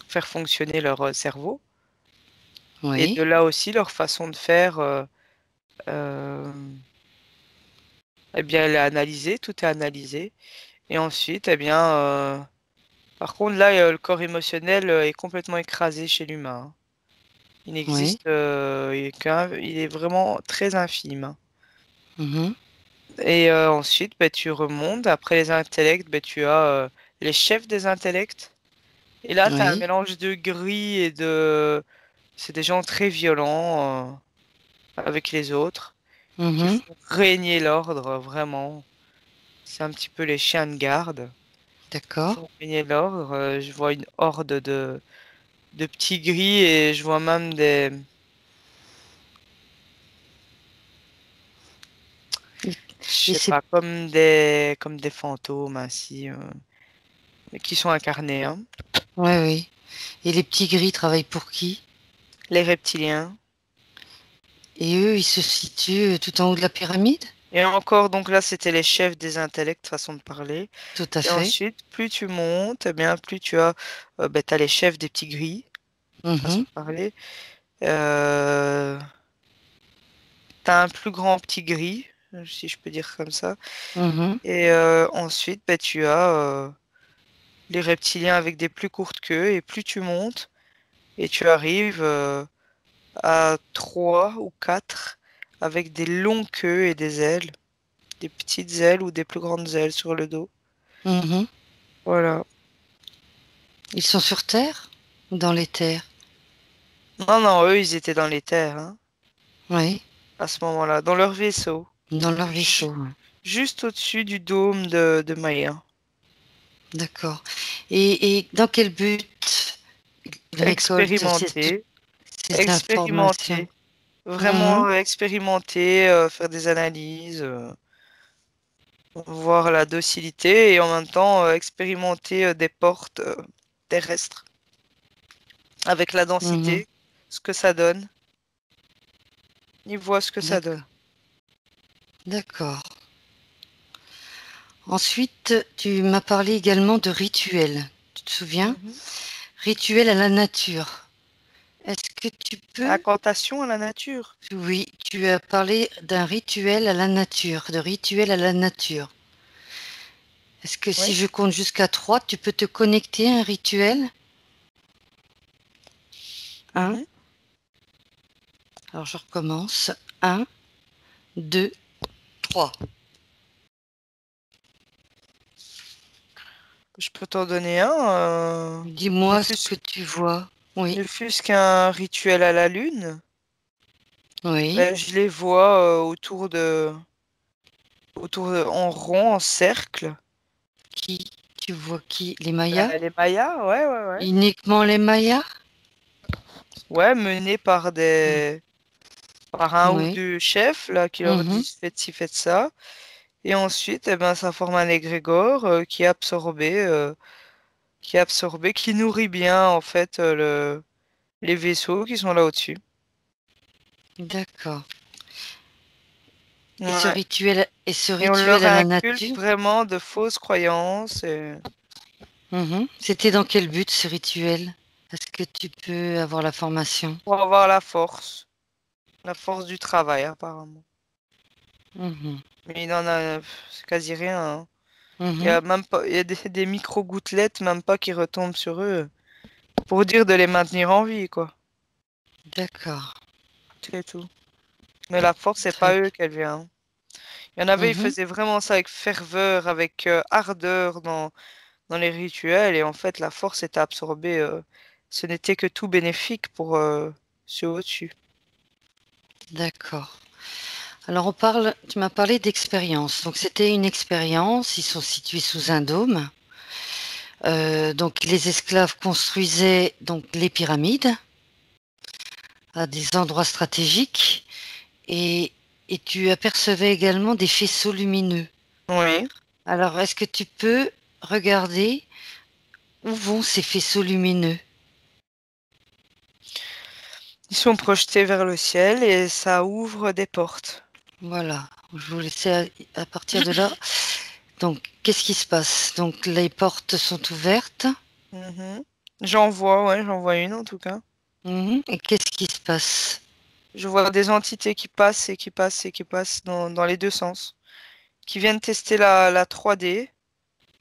faire fonctionner leur cerveau. Et de Oui. là aussi, leur façon de faire, euh, eh bien, elle est analysée, tout est analysé. Et ensuite, eh bien, par contre, là, le corps émotionnel est complètement écrasé chez l'humain, hein. Il Oui. n'existe, il est vraiment très infime, hein. Mhm. Et ensuite, bah, tu remontes. Après les intellects, bah, tu as les chefs des intellects. Et là, tu as un Oui. mélange de gris et de... C'est des gens très violents avec les autres, qui Mhm. font régner l'ordre, vraiment. C'est un petit peu les chiens de garde qui D'accord. font régner l'ordre. Je vois une horde de petits gris et je vois même je Et sais c'est... pas, comme des fantômes ainsi, mais qui sont incarnés, hein. Oui, oui. Et les petits gris travaillent pour qui? Les reptiliens. Et eux, ils se situent tout en haut de la pyramide? Et encore, donc là, c'était les chefs des intellects, façon de parler. Tout à Et fait. ensuite, plus tu montes, eh bien, plus tu as, ben, t'as les chefs des petits gris, façon Mhm. de parler. Euh, T'as un plus grand petit gris, si je peux dire comme ça. Mhm. Et ensuite, ben, tu as les reptiliens avec des plus courtes queues. Et plus tu montes, et tu arrives à 3 ou 4 avec des longues queues et des ailes. Des petites ailes ou des plus grandes ailes sur le dos. Mhm. Voilà. Ils sont sur Terre ou dans les terres? Non, non, eux, ils étaient dans les terres, hein, Oui, à ce moment-là, dans leur vaisseau, dans leur ju- vaisseau. Ouais. juste au-dessus du dôme de Maya. D'accord. Et dans quel but ils récoltent Expérimenter, ces informations? expérimenter, vraiment Mhm. expérimenter, faire des analyses, voir la docilité et en même temps expérimenter des portes terrestres avec la Mhm. densité, ce que ça donne. Ils voient ce que ça donne. D'accord. D'accord. Ensuite, tu m'as parlé également de rituels. Tu te souviens? Mhm. Rituel à la nature. Est-ce que tu peux... Incantation à la nature. Oui, tu as parlé d'un rituel à la nature, de rituel à la nature. Est-ce que si Oui. je compte jusqu'à 3, tu peux te connecter à un rituel? Un. Mhm. Alors je recommence. Un, 2, 3. Je peux t'en donner un. Ne Dis-moi ce fût-ce que tu vois. Oui, ne fût-ce qu'un rituel à la lune. oui. Ben, je les vois en rond, en cercle. Qui? Tu vois qui? Les Mayas? Les Mayas, ouais, ouais, ouais. Uniquement les Mayas? Ouais, menés par un ou Oui. deux chefs là qui leur Mhm. disent faites ci, faites ça. Et ensuite, eh ben, ça forme un égrégore qui est absorbé, qui nourrit bien en fait les vaisseaux qui sont là au-dessus. D'accord. Ouais. Et ce Et on rituel leur à la inculque nature, vraiment de fausses croyances. c'était dans quel but ce rituel? Est-ce que tu peux avoir la formation? Pour avoir la force du travail apparemment. Mhm. Mais il en a, c'est quasi rien, hein. Il y Mhm. a même pas, il y a des micro-gouttelettes, même pas qui retombent sur eux, pour dire de les maintenir en vie, quoi. D'accord. C'est tout. Mais la force, c'est Très pas eux bien. qu'elle vient, hein. Il y en avait, ils Mhm. faisaient vraiment ça avec ferveur, avec ardeur dans les rituels, et en fait, la force était absorbée. Ce n'était que tout bénéfique pour ceux au-dessus. D'accord. Alors tu m'as parlé d'expérience. Donc c'était une expérience, ils sont situés sous un dôme. Donc les esclaves construisaient donc les pyramides à des endroits stratégiques et, et tu apercevais également des faisceaux lumineux. Oui. Alors est-ce que tu peux regarder où vont ces faisceaux lumineux? Ils sont projetés vers le ciel et ça ouvre des portes. Voilà, je vous laisser à partir de là. Donc qu'est-ce qui se passe? Donc les portes sont ouvertes. Mhm. J'en vois, ouais, j'en vois une en tout cas. Mhm. Et qu'est-ce qui se passe? Je vois des entités qui passent et qui passent et qui passent dans les deux sens, qui viennent tester la 3D,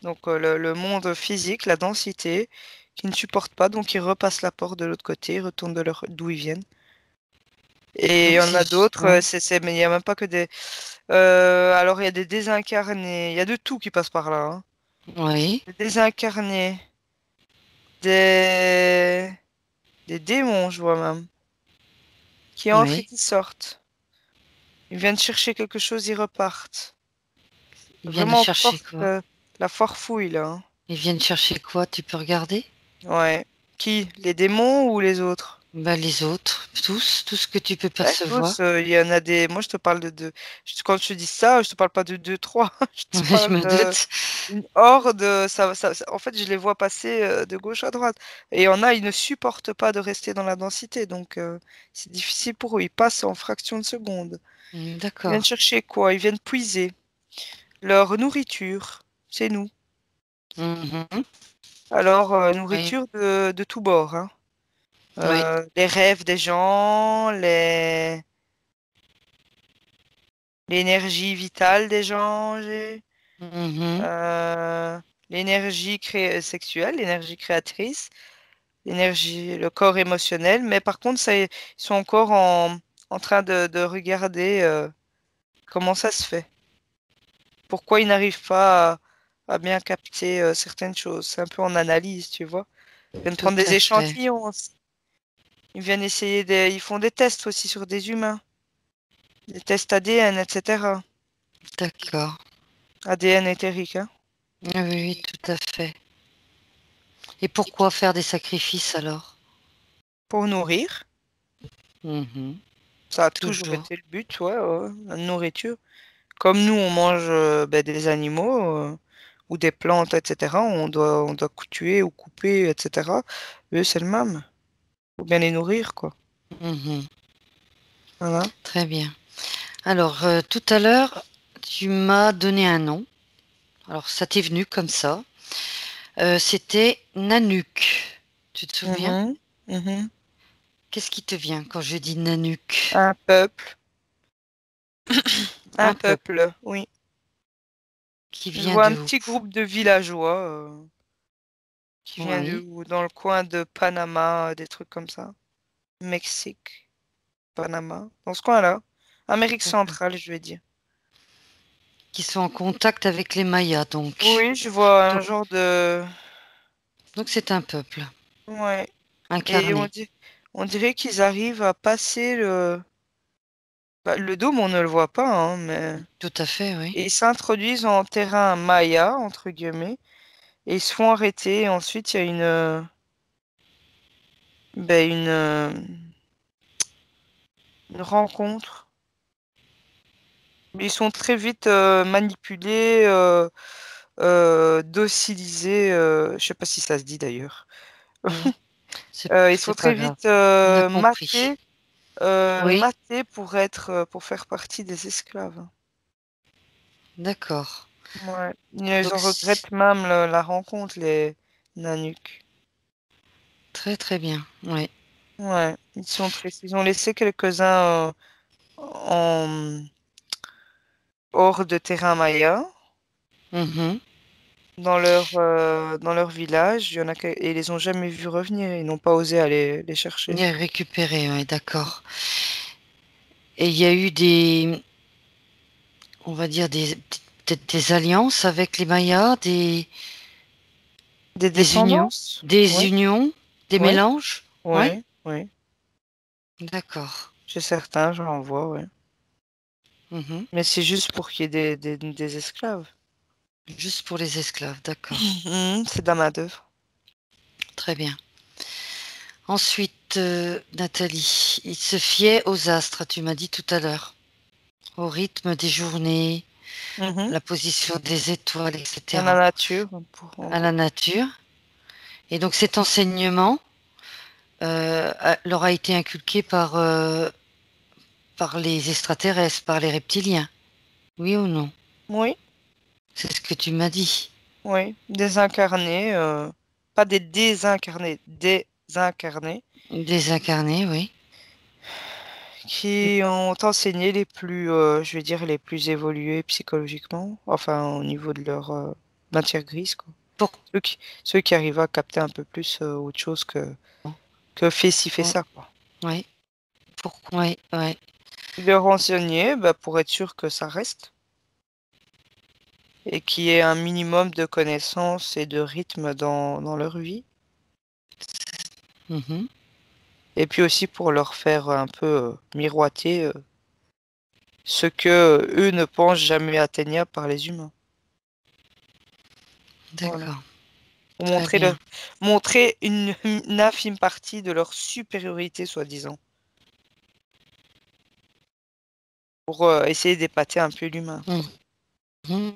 donc le monde physique, la densité, qui ne supportent pas, donc ils repassent la porte de l'autre côté, ils retournent d'où ils viennent. Et il y Donc en c'est a d'autres, ouais. mais il n'y a même pas que des... alors il y a des désincarnés, il y a de tout qui passe par là, hein. Oui, Des désincarnés, des... des démons, je vois même, qui entrent et oui. qui sortent. Ils viennent chercher quelque chose, ils repartent. Ils viennent Vraiment chercher quoi? la forfouille là, hein. Ils viennent chercher quoi? Tu peux regarder? Ouais. Qui? Les démons ou les autres? Bah, les autres, tous, tout ce que tu peux Ouais, percevoir. tous, il y en a des. Moi, je te parle quand je te dis ça, je te parle pas de deux, trois. Je te Ouais, je parle me doute. d'une horde. En fait, je les vois passer de gauche à droite. Et il y en a, ils ne supportent pas de rester dans la densité. Donc, c'est difficile pour eux. Ils passent en fraction de seconde. Ils viennent D'accord. chercher quoi? Ils viennent puiser leur nourriture. C'est nous. Mhm. Alors, Oui, nourriture de tous bords, hein. oui. Les rêves des gens, l'énergie vitale des gens, Mhm. euh, l'énergie sexuelle, l'énergie créatrice, le corps émotionnel. Mais par contre, ça, ils sont encore en train de regarder comment ça se fait. Pourquoi ils n'arrivent pas à bien capter certaines choses. C'est un peu en analyse, tu vois. Ils viennent Tout prendre des à fait. échantillons aussi. Ils font des tests aussi sur des humains. Des tests ADN, etc. D'accord. ADN éthérique, hein. Oui, oui, oui, tout à fait. Et pourquoi faire des sacrifices alors? Pour nourrir. Mhm. Ça a toujours Toujours. été le but, ouais, ouais, la nourriture. Comme nous, on mange ben, des animaux ou des plantes, etc. On doit tuer ou couper, etc. Eux, c'est le même. Faut bien les nourrir, quoi. Mhm. Voilà. Très bien. Alors, tout à l'heure, tu m'as donné un nom. Alors, ça t'est venu comme ça. C'était Nanook. Tu te souviens? Mhm, mhm. Qu'est-ce qui te vient quand je dis Nanook? Un peuple, un Un peuple peuple, oui. qui Je vient vois un de où? petit groupe de villageois qui vient de Oui, où? Dans le coin de Panama, des trucs comme ça. Mexique, Panama, dans ce coin-là. Amérique d'accord. centrale, je vais dire. Qui sont en contact avec les Mayas, donc. Oui, je vois un Donc, genre de... donc c'est un peuple Ouais. Et incarné. on dirait qu'ils arrivent à passer le... Bah, le dôme, on ne le voit pas, hein, mais... Tout à fait, oui. Et ils s'introduisent en terrain maya, entre guillemets, et ils se font arrêter. Et ensuite, il y a une rencontre. Ils sont très vite manipulés, docilisés. Je sais pas si ça se dit d'ailleurs. Mm. Ils sont C'est pas très grave. vite On a compris. matés, Oui, matés pour faire partie des esclaves. d'accord. Ouais. Ils Donc, en regrettent même la rencontre, les Nanuks. très très bien. Oui. Ouais, ils sont tristes. Ils ont laissé quelques-uns en hors de terrain maya Mhm. dans leur village. Il y en a et ils les ont jamais vus revenir. Ils n'ont pas osé aller les chercher. Bien récupéré, oui, d'accord. Et il y a eu des, on va dire peut-être des alliances avec les Mayas, Des des unions, descendances? Oui, des unions, des oui, mélanges. Oui, oui, oui. d'accord. Chez certains, j'en vois, oui. Mhm. Mais c'est juste pour qu'il y ait des esclaves. Juste pour les esclaves, d'accord. Mhm, c'est de la main-d'œuvre. Très bien. Ensuite, Nathalie, il se fiait aux astres, tu m'as dit tout à l'heure, au rythme des journées, Mhm. la position des étoiles, À la etc., nature, à la nature. Et donc cet enseignement leur a été inculqué par les extraterrestres, par les reptiliens. Oui ou non? Oui, C'est ce que tu m'as dit. oui. Désincarnés, pas des désincarnés, désincarnés, Désincarnés, oui. qui ont enseigné les plus, je vais dire, les plus évolués psychologiquement, enfin au niveau de leur matière grise, quoi. Pour, Ceux qui arrivent à capter un peu plus autre chose que fait ci, fait pour- ça, quoi. oui, oui, oui. Ils leur enseigner bah, pour être sûr que ça reste et qu'il y ait un minimum de connaissances et de rythme dans leur vie. Mhm. Et puis aussi pour leur faire un peu miroiter ce que eux ne pensent jamais atteignable par les humains. Voilà. D'accord, Pour très bien. montrer une infime partie de leur supériorité, soi-disant. Pour essayer d'épater un peu l'humain, quoi. Mhm.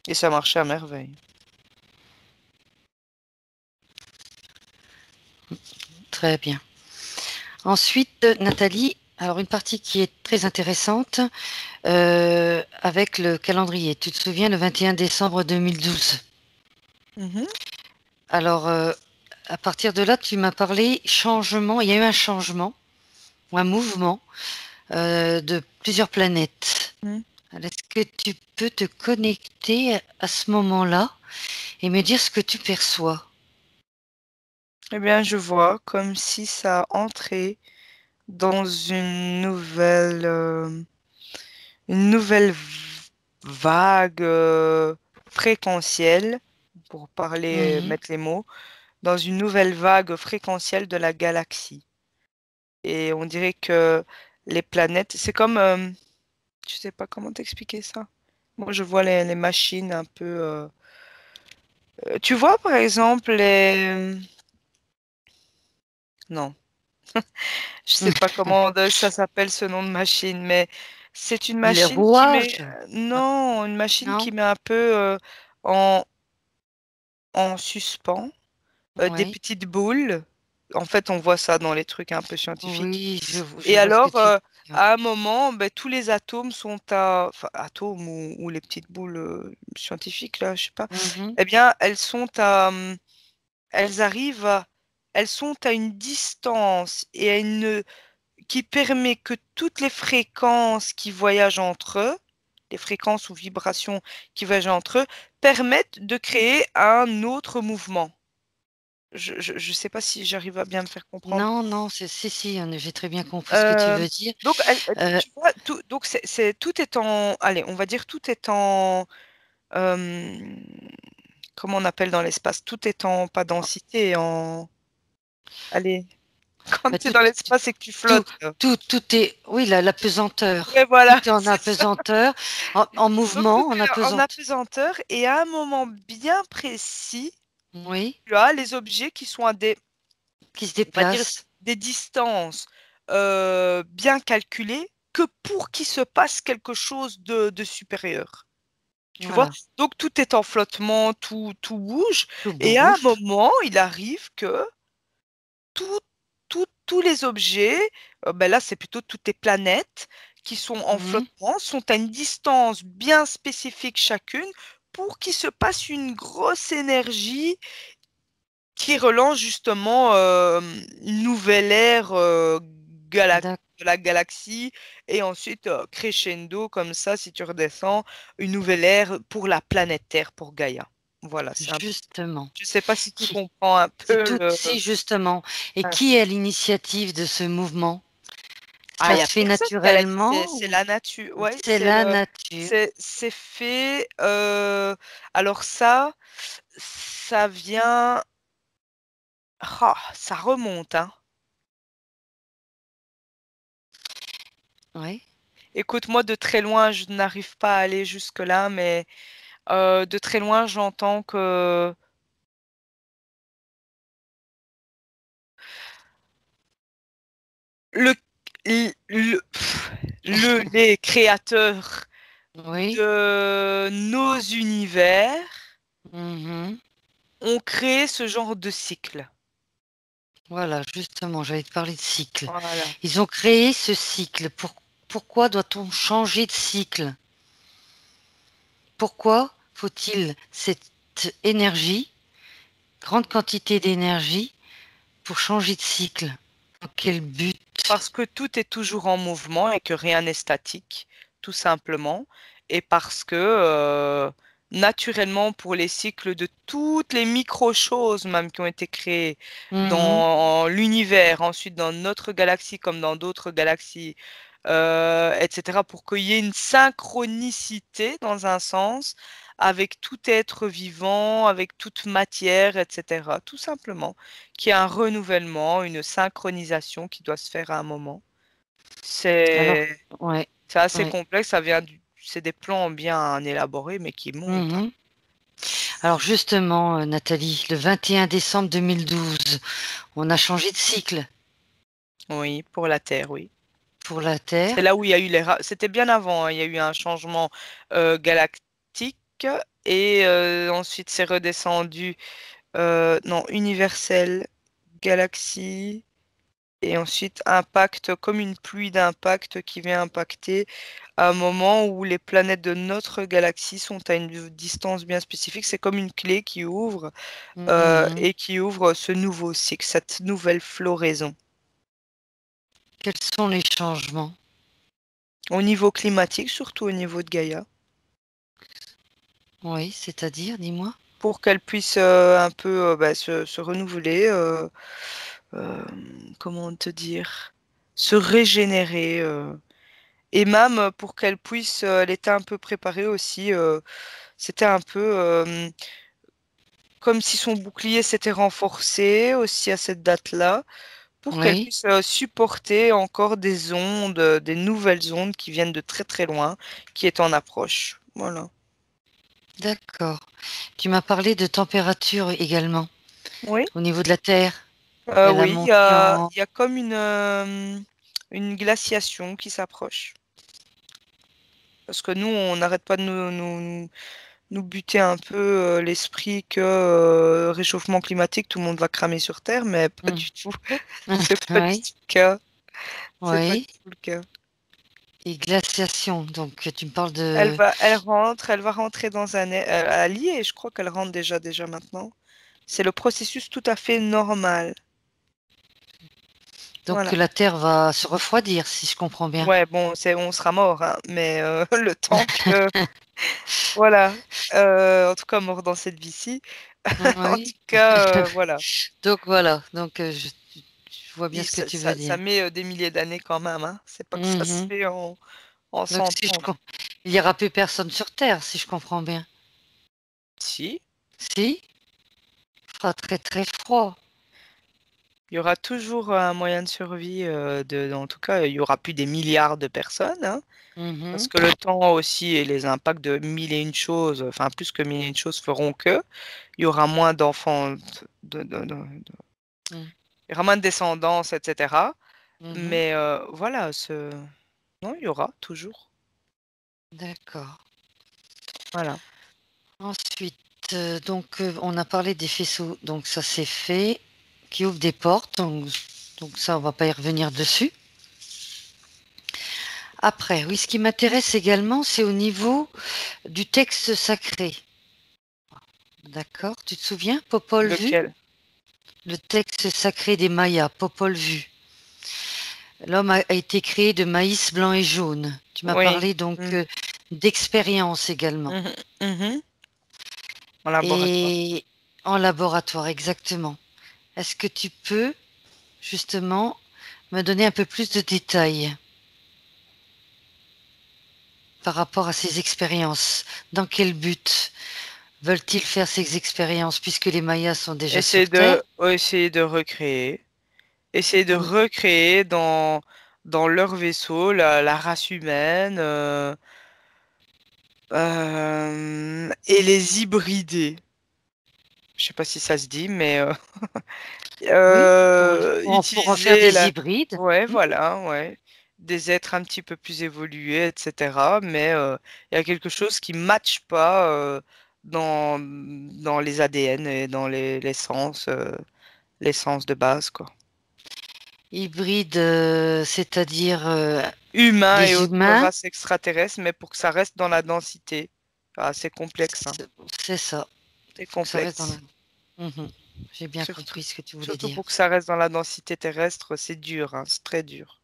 Et ça marchait à merveille. Très bien. Ensuite, Nathalie, alors une partie qui est très intéressante avec le calendrier. Tu te souviens, le 21 décembre 2012. Mhm. Alors, à partir de là, tu m'as parlé changement. Il y a eu un changement ou un mouvement de plusieurs planètes. Mhm. Alors, est-ce que tu peux te connecter à ce moment-là et me dire ce que tu perçois? Eh bien, je vois comme si ça entrait dans une nouvelle vague fréquentielle, pour parler, Mhm. mettre les mots, dans une nouvelle vague fréquentielle de la galaxie. Et on dirait que les planètes, c'est comme, je sais pas comment t'expliquer ça. Moi, je vois les machines un peu. Tu vois, par exemple, les. Non, je sais pas comment ça s'appelle ce nom de machine, mais c'est une Les machine qui met. rouages? Non, une machine Non? qui met un peu en, en suspens des Oui. petites boules. En fait, on voit ça dans les trucs un peu scientifiques. Oui, je Et vois ce que alors, tu... à un moment, ben, tous les atomes sont enfin, atomes ou les petites boules scientifiques, là, je sais pas, Mhm. eh bien, elles arrivent elles sont à une distance et à qui permet que toutes les fréquences qui voyagent entre eux, les fréquences ou vibrations qui voyagent entre eux, permettent de créer un autre mouvement. Je sais pas si j'arrive à bien me faire comprendre. Non, non, si, j'ai très bien compris ce que tu Euh, veux dire. donc, Euh, tu vois, donc tout est en, allez, on va dire tout est en, euh, comment on appelle dans l'espace? Tout est en, pas densité, en, allez, quand bah, tu es dans l'espace et que tu tout, flottes. tout est, oui, la pesanteur. Ouais, voilà, Tout est en c'est ça. apesanteur, en Donc tout mouvement, en est en apesanteur. apesanteur et à un moment bien précis, Oui, tu as les objets qui sont à des, qui se on va dire, déplace. des distances bien calculées que pour qu'il se passe quelque chose de supérieur. Tu vois? Voilà, Donc tout est en flottement, tout bouge. tout Et à un bouge. moment, il arrive que tout, tous les objets, ben là c'est plutôt toutes les planètes qui sont en Mhm. flottement, sont à une distance bien spécifique chacune pour qu'il se passe une grosse énergie qui relance justement une nouvelle ère D'ac- de la galaxie et ensuite crescendo comme ça, si tu redescends, une nouvelle ère pour la planète Terre, pour Gaïa. Voilà, c'est un peu. Justement. Je sais pas si tu Qui, comprends un c'est peu tout, le si, justement. Et qui est à l'initiative de ce mouvement? Ah, il Ça n'y se a fait personne qui a la liste, naturellement c'est ou la nature. Ouais, c'est la nature? c'est fait. Alors ça vient. Ah, ça remonte, hein. Oui. Écoute, moi de très loin, je n'arrive pas à aller jusque-là, mais de très loin, j'entends que le, les créateurs Oui. de nos univers Mhm. ont créé ce genre de cycle. Voilà, justement, j'allais te parler de cycle. Voilà. Ils ont créé ce cycle. Pourquoi doit-on changer de cycle? Pourquoi faut-il cette énergie, grande quantité d'énergie, pour changer de cycle? Dans quel but? Parce que tout est toujours en mouvement et que rien n'est statique, tout simplement. Et parce que, naturellement, pour les cycles de toutes les micro-choses même qui ont été créées Mhm. dans l'univers, ensuite dans notre galaxie comme dans d'autres galaxies, etc., pour qu'il y ait une synchronicité dans un sens avec tout être vivant, avec toute matière, etc., tout simplement qu'il y a un renouvellement, une synchronisation qui doit se faire à un moment. Alors, C'est ouais, c'est assez ouais. complexe, c'est des plans bien élaborés, mais qui montent, hein. Mhm. Alors justement, Nathalie, le 21 décembre 2012, on a changé de cycle Oui, pour la Terre, oui. pour la C'est Terre. là où il y a eu C'était bien avant, hein. Il y a eu un changement galactique et ensuite c'est redescendu. Non, universel, galaxie. Et ensuite, impact comme une pluie d'impact qui vient impacter à un moment où les planètes de notre galaxie sont à une distance bien spécifique. C'est comme une clé qui ouvre Mhm. et qui ouvre ce nouveau cycle, cette nouvelle floraison. Quels sont les changements? Au niveau climatique, surtout au niveau de Gaïa, Oui, c'est-à-dire, dis-moi. pour qu'elle puisse un peu bah, se renouveler, euh, comment te dire, se régénérer. Et même pour qu'elle puisse, elle était un peu préparée aussi. C'était un peu comme si son bouclier s'était renforcé aussi à cette date-là, pour qu'elle Oui, puisse supporter encore des ondes, des nouvelles ondes qui viennent de très très loin, qui est en approche. Voilà. d'accord. Tu m'as parlé de température également, Oui. au niveau de la Terre. Il y a la Oui, montée en... il y a comme une glaciation qui s'approche. Parce que nous, on n'arrête pas de nous buter un peu l'esprit que réchauffement climatique, tout le monde va cramer sur Terre, mais pas Hmm. du tout. C'est pas du Oui, tout le cas. C'est pas du oui. tout le cas. Et glaciation, donc tu me parles Elle de... va, elle va rentrer dans un, à lier, je crois qu'elle rentre déjà maintenant. C'est le processus tout à fait normal. Donc Voilà. la Terre va se refroidir, si je comprends bien. Ouais, bon, on sera mort, hein, mais le temps que, voilà, en tout cas mort dans cette vie-ci. En tout Oui. cas, voilà. Donc voilà, donc je vois bien ce que tu veux Ça dire. met des milliers d'années quand même, hein. C'est pas que ça se Mhm. fait en Donc 100 si ans. il n'y aura plus personne sur Terre, si je comprends bien. Si, Si? Il fera très très froid. il y aura toujours un moyen de survie, en tout cas, il y aura plus des milliards de personnes, hein. Parce Mhm. que le temps aussi et les impacts de mille et une choses, enfin plus que mille et une choses feront que il y aura moins d'enfants, Mhm. il y aura moins de descendance, etc. Mhm. Mais voilà, non, il y aura toujours. D'accord. Voilà. Ensuite, donc on a parlé des faisceaux, donc ça c'est fait, qui ouvrent des portes, donc ça on va pas y revenir dessus. Après, oui, ce qui m'intéresse également, c'est au niveau du texte sacré. D'accord? Tu te souviens, Popol Vuh? Lequel? Le texte sacré des Mayas, Popol Vuh. L'homme a été créé de maïs blanc et jaune. Tu m'as Oui. parlé donc Mm. d'expérience également. Mhm. Mhm. En laboratoire. Et en laboratoire, exactement. Est-ce que tu peux justement me donner un peu plus de détails par rapport à ces expériences? Dans quel but veulent-ils faire ces expériences puisque les Mayas sont déjà sur Terre? Essayer de recréer. Essayer de Mm. recréer dans leur vaisseau la race humaine et les hybrider. Je sais pas si ça se dit, mais Oui, pour en faire utiliser des la... hybrides. Ouais, Mm. voilà, ouais. Des êtres un petit peu plus évolués, etc. Mais il y a quelque chose qui ne matche pas dans les ADN et dans l'essence de base, quoi. Hybrides, c'est-à-dire Humains et des autres humains. races extraterrestres, mais pour que ça reste dans la densité. Ah, c'est complexe, hein. C'est ça. C'est Il faut que ça reste dans la... complexe. Mhm. J'ai bien Surtout, compris ce que tu voulais surtout dire. pour que ça reste dans la densité terrestre, c'est dur, hein, c'est très dur.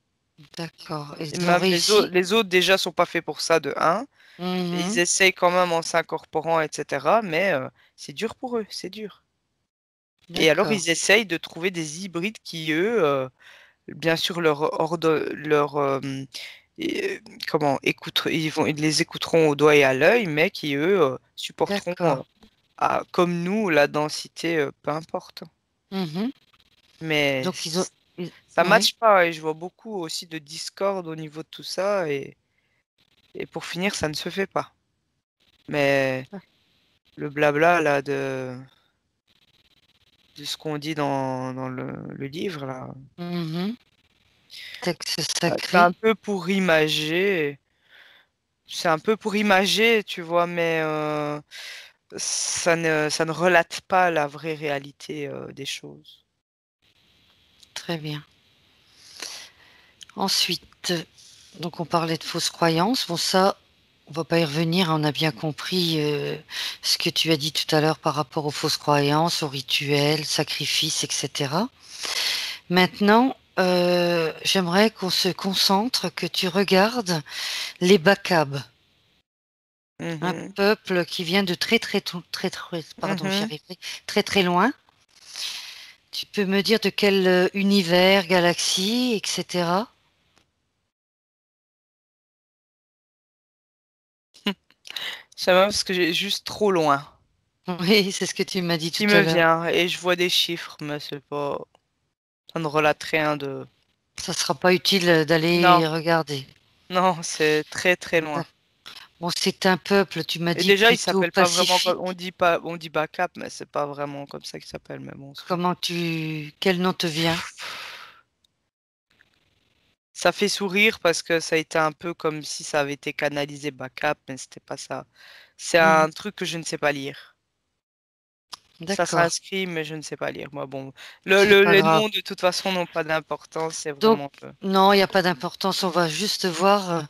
D'accord. Et Ils ont même réussi. les autres déjà sont pas faits pour ça de un. Et ils Mhm. essayent quand même en s'incorporant, etc. Mais c'est dur pour eux, c'est dur. Et alors D'accord. ils essayent de trouver des hybrides qui, eux, bien sûr, comment ils les écouteront au doigt et à l'œil, mais qui, eux, supporteront, D'accord. comme nous, la densité, peu importe. Mhm. Mais Donc ils ont... ça Oui. matche pas et je vois beaucoup aussi de discorde au niveau de tout ça et pour finir, ça ne se fait pas. Mais le blabla là de ce qu'on dit dans le livre là, Mhm. Texte c'est un sacré. peu pour imager, c'est un peu pour imager, tu vois, mais ça ne relate pas la vraie réalité des choses. Très bien. Ensuite, donc on parlait de fausses croyances. Bon, ça, on va pas y revenir. On a bien compris ce que tu as dit tout à l'heure par rapport aux fausses croyances, aux rituels, sacrifices, etc. Maintenant, j'aimerais qu'on se concentre, que tu regardes les Bakab, un Mhm, peuple qui vient de pardon, j'y mhm. arriverai, très très loin. Tu peux me dire de quel univers, galaxie, etc. Ça va parce que j'ai juste trop loin Oui, c'est ce que tu m'as dit qui tout à me l'heure. vient et je vois des chiffres, mais c'est pas, ça ne relate rien de. Ça sera pas utile Non, d'aller regarder. non, c'est très très loin. D'ac- Bon, c'est un peuple, tu m'as Et dit déjà, il plutôt s'appelle pas vraiment comme pacifique. on dit backup, mais c'est pas vraiment comme ça qu'il s'appelle, mais bon, c'est pas grave. Quel nom te vient? Ça fait sourire parce que ça a été un peu comme si ça avait été canalisé backup, mais c'était pas ça. C'est Mhm. un truc que je ne sais pas lire. Ça D'accord. s'inscrit, mais je ne sais pas lire. Moi, bon, C'est pas les grave. noms de toute façon n'ont pas d'importance. C'est Donc, vraiment non, il n'y a pas d'importance. On va juste voir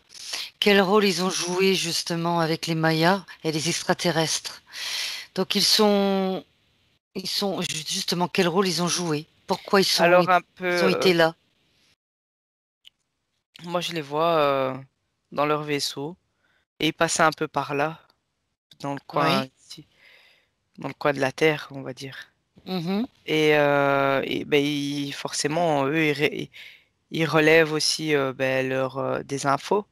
quel rôle ils ont joué justement avec les Mayas et les extraterrestres. Donc, justement, quel rôle ils ont joué? Pourquoi Alors un peu. ils ont été là? Moi, je les vois dans leur vaisseau et ils passaient un peu par là, dans le coin Oui. ici, dans le coin de la Terre, on va dire. Mhm, Et ben, forcément, eux, ils relèvent aussi ben, des infos.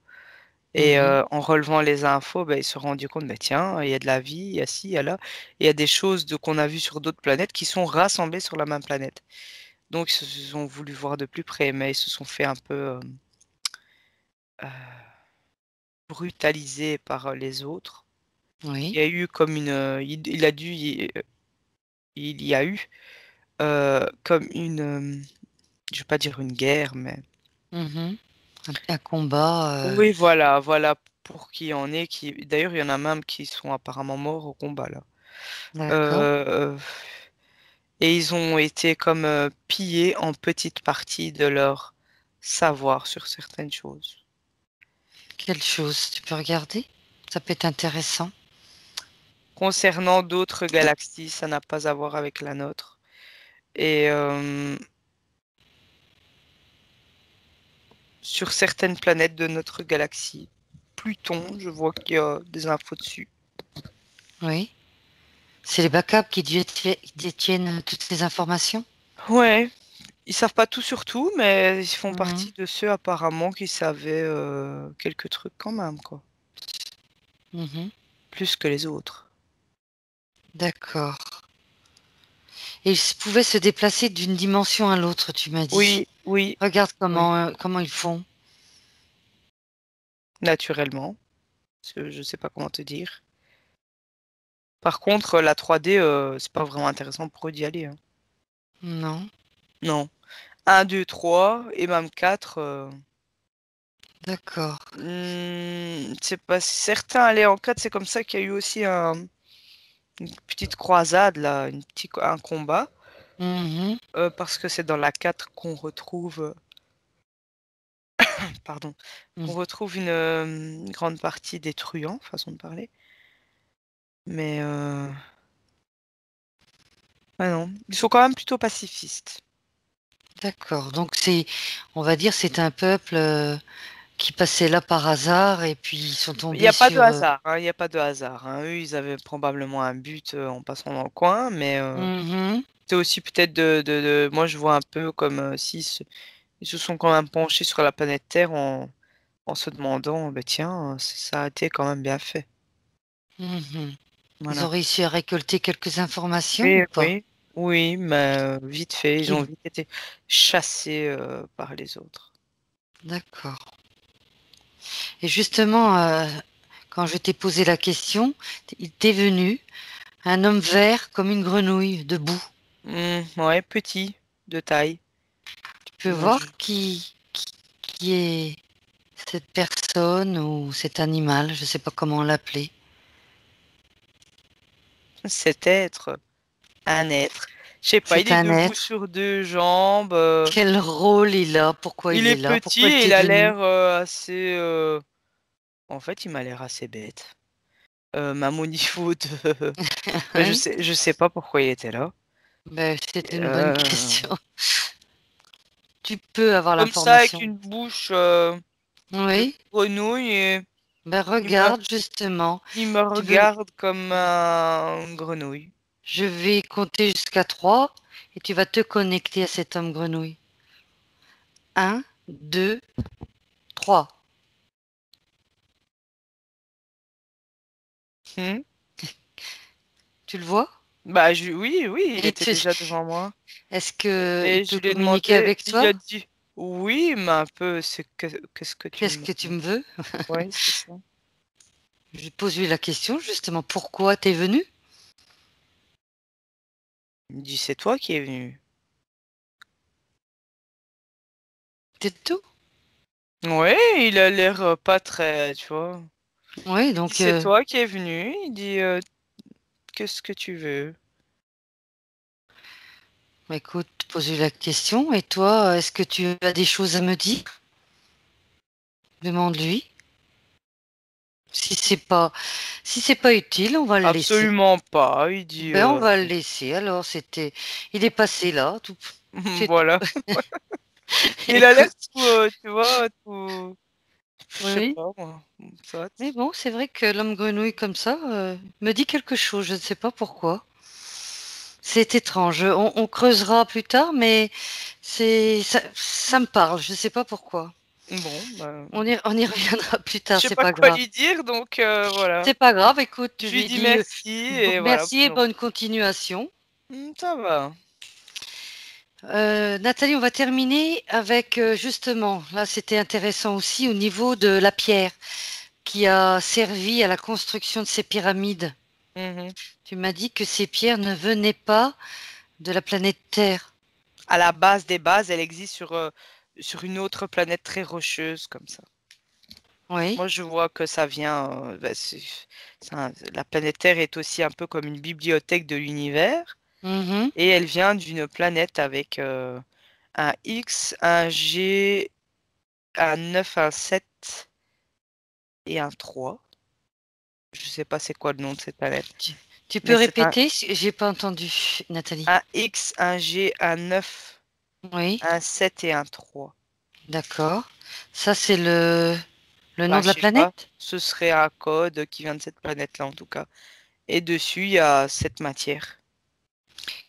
Et mhm. en relevant les infos, ben, ils se sont rendus compte, ben, tiens, il y a de la vie, il y a ci, il y a là. Il y a des choses qu'on a vues sur d'autres planètes qui sont rassemblées sur la même planète. Donc, ils se sont voulu voir de plus près, mais ils se sont fait un peu euh, brutaliser par les autres. Il Oui. y a eu comme une... il a dû... il y a eu comme une... je vais pas dire une guerre, mais... Mhm. Un combat. Oui, voilà, voilà pour qui en est. D'ailleurs, il y en a même qui sont apparemment morts au combat, là. D'accord. Euh, et ils ont été comme pillés en petites parties de leur savoir sur certaines choses. Quelle chose? Tu peux regarder? Ça peut être intéressant. Concernant d'autres galaxies, ça n'a pas à voir avec la nôtre. Et sur certaines planètes de notre galaxie, Pluton, je vois qu'il y a des infos dessus. Oui. C'est les backups qui détiennent toutes ces informations? Ouais, ils savent pas tout sur tout, mais ils font Mhm, partie de ceux apparemment qui savaient quelques trucs quand même, quoi. mhm. Plus que les autres. D'accord. Et ils pouvaient se déplacer d'une dimension à l'autre, tu m'as dit. Oui, oui, Regarde oui, comment ils font. naturellement. Je sais pas comment te dire. Par contre, la 3D, c'est pas vraiment intéressant pour eux d'y aller, hein. Non. Non. Un, 2, 3 et même 4. D'accord. C'est pas certain. Aller en 4, c'est comme ça qu'il y a eu aussi une petite croisade, là, un combat. Mhm, Parce que c'est dans la 4 qu'on retrouve, pardon, mhm. qu'on retrouve une grande partie des truands, façon de parler. Mais ah non, ils sont quand même plutôt pacifistes. D'accord. Donc on va dire, c'est un peuple qui passait là par hasard et puis ils sont Il n'y tombés a pas de sur. hasard, hein, il n'y a pas de hasard, hein. Eux, ils avaient probablement un but en passant dans le coin, mais Mhm, c'est aussi peut-être moi, je vois un peu comme si ils se sont quand même penchés sur la planète Terre en se demandant, bah, tiens, ça a été quand même bien fait. mhm. Ils ont Voilà. réussi à récolter quelques informations Oui, ou pas? oui, oui, mais vite fait, ils ont Qui- vite été chassés par les autres. D'accord. Et justement, quand je t'ai posé la question, il t'est venu un homme vert comme une grenouille, debout. Ouais, petit, de taille. Tu peux Moi, voir qui est cette personne ou cet animal, je ne sais pas comment l'appeler. cet être, un être. Je sais pas, il C'est est un debout être. sur deux jambes. Quel rôle il a? Pourquoi Il il est est là? petit Pourquoi il et t'est il a venu? l'air assez. En fait, il m'a l'air assez bête. Même au niveau de. Ben, Oui, je sais pas pourquoi il était là. ben, c'est une bonne Euh, question. Tu peux avoir Comme ça, avec l'information. une bouche de Oui, grenouille et ben il me, regarde justement. il me Tu veux, regarde comme un grenouille. je vais compter jusqu'à 3 et tu vas te connecter à cet homme grenouille. Un, 2, 3. Hmm. Tu le vois? Bah, oui, oui, il Et était déjà devant moi. est-ce que il Et peut je lui ai communiquer demandé, avec il toi? a dit oui, mais un peu, qu'est-ce que tu Qu'est-ce me... que tu me veux? Ouais, c'est ça. Je pose lui la question justement. Pourquoi t'es venu? Il me dit, c'est toi qui es venu. C'est tout. Ouais, il a l'air pas très, tu vois. Oui, Il dit, donc c'est toi qui es venu. Il dit, qu'est-ce que tu veux? Bah, écoute, pose-lui la question. Et toi, est-ce que tu as des choses à me dire? Demande-lui. Si c'est pas utile, on va le laisser. Absolument pas. Il dit Ben, on va le laisser. Alors, il est passé là, tout, c'est tout. voilà. Il a l'air Écoute, tout, tu vois, tout. Je sais oui. pas moi. Soit. Mais bon, c'est vrai que l'homme grenouille comme ça me dit quelque chose. Je ne sais pas pourquoi. C'est étrange. On creusera plus tard, mais ça me parle. Je ne sais pas pourquoi. Bon, bah, On y reviendra plus je tard. sais C'est pas pas quoi grave. lui dire, donc voilà. C'est pas grave. Écoute, tu Je lui lui dis dis merci et voilà. merci et bonne continuation. Ça va. Nathalie, on va terminer avec justement, là c'était intéressant aussi au niveau de la pierre qui a servi à la construction de ces pyramides. Mhm. Tu m'as dit que ces pierres ne venaient pas de la planète Terre. À la base des bases, elle existe sur une autre planète très rocheuse comme ça. Oui. Moi, je vois que ça vient. Bah, la planète Terre est aussi un peu comme une bibliothèque de l'univers. Mhm. Et elle vient d'une planète avec un X, un G, un 9, un 7 et un 3. Je sais pas c'est quoi le nom de cette planète. Tu, tu peux Mais c'est répéter? J'ai pas entendu, Nathalie. un X, un G, un 9, Oui, un 7 et un 3. d'accord. Ça c'est le nom Bah, de je la sais pas. planète? Ce serait un code qui vient de cette planète-là en tout cas. Et dessus, il y a cette matière.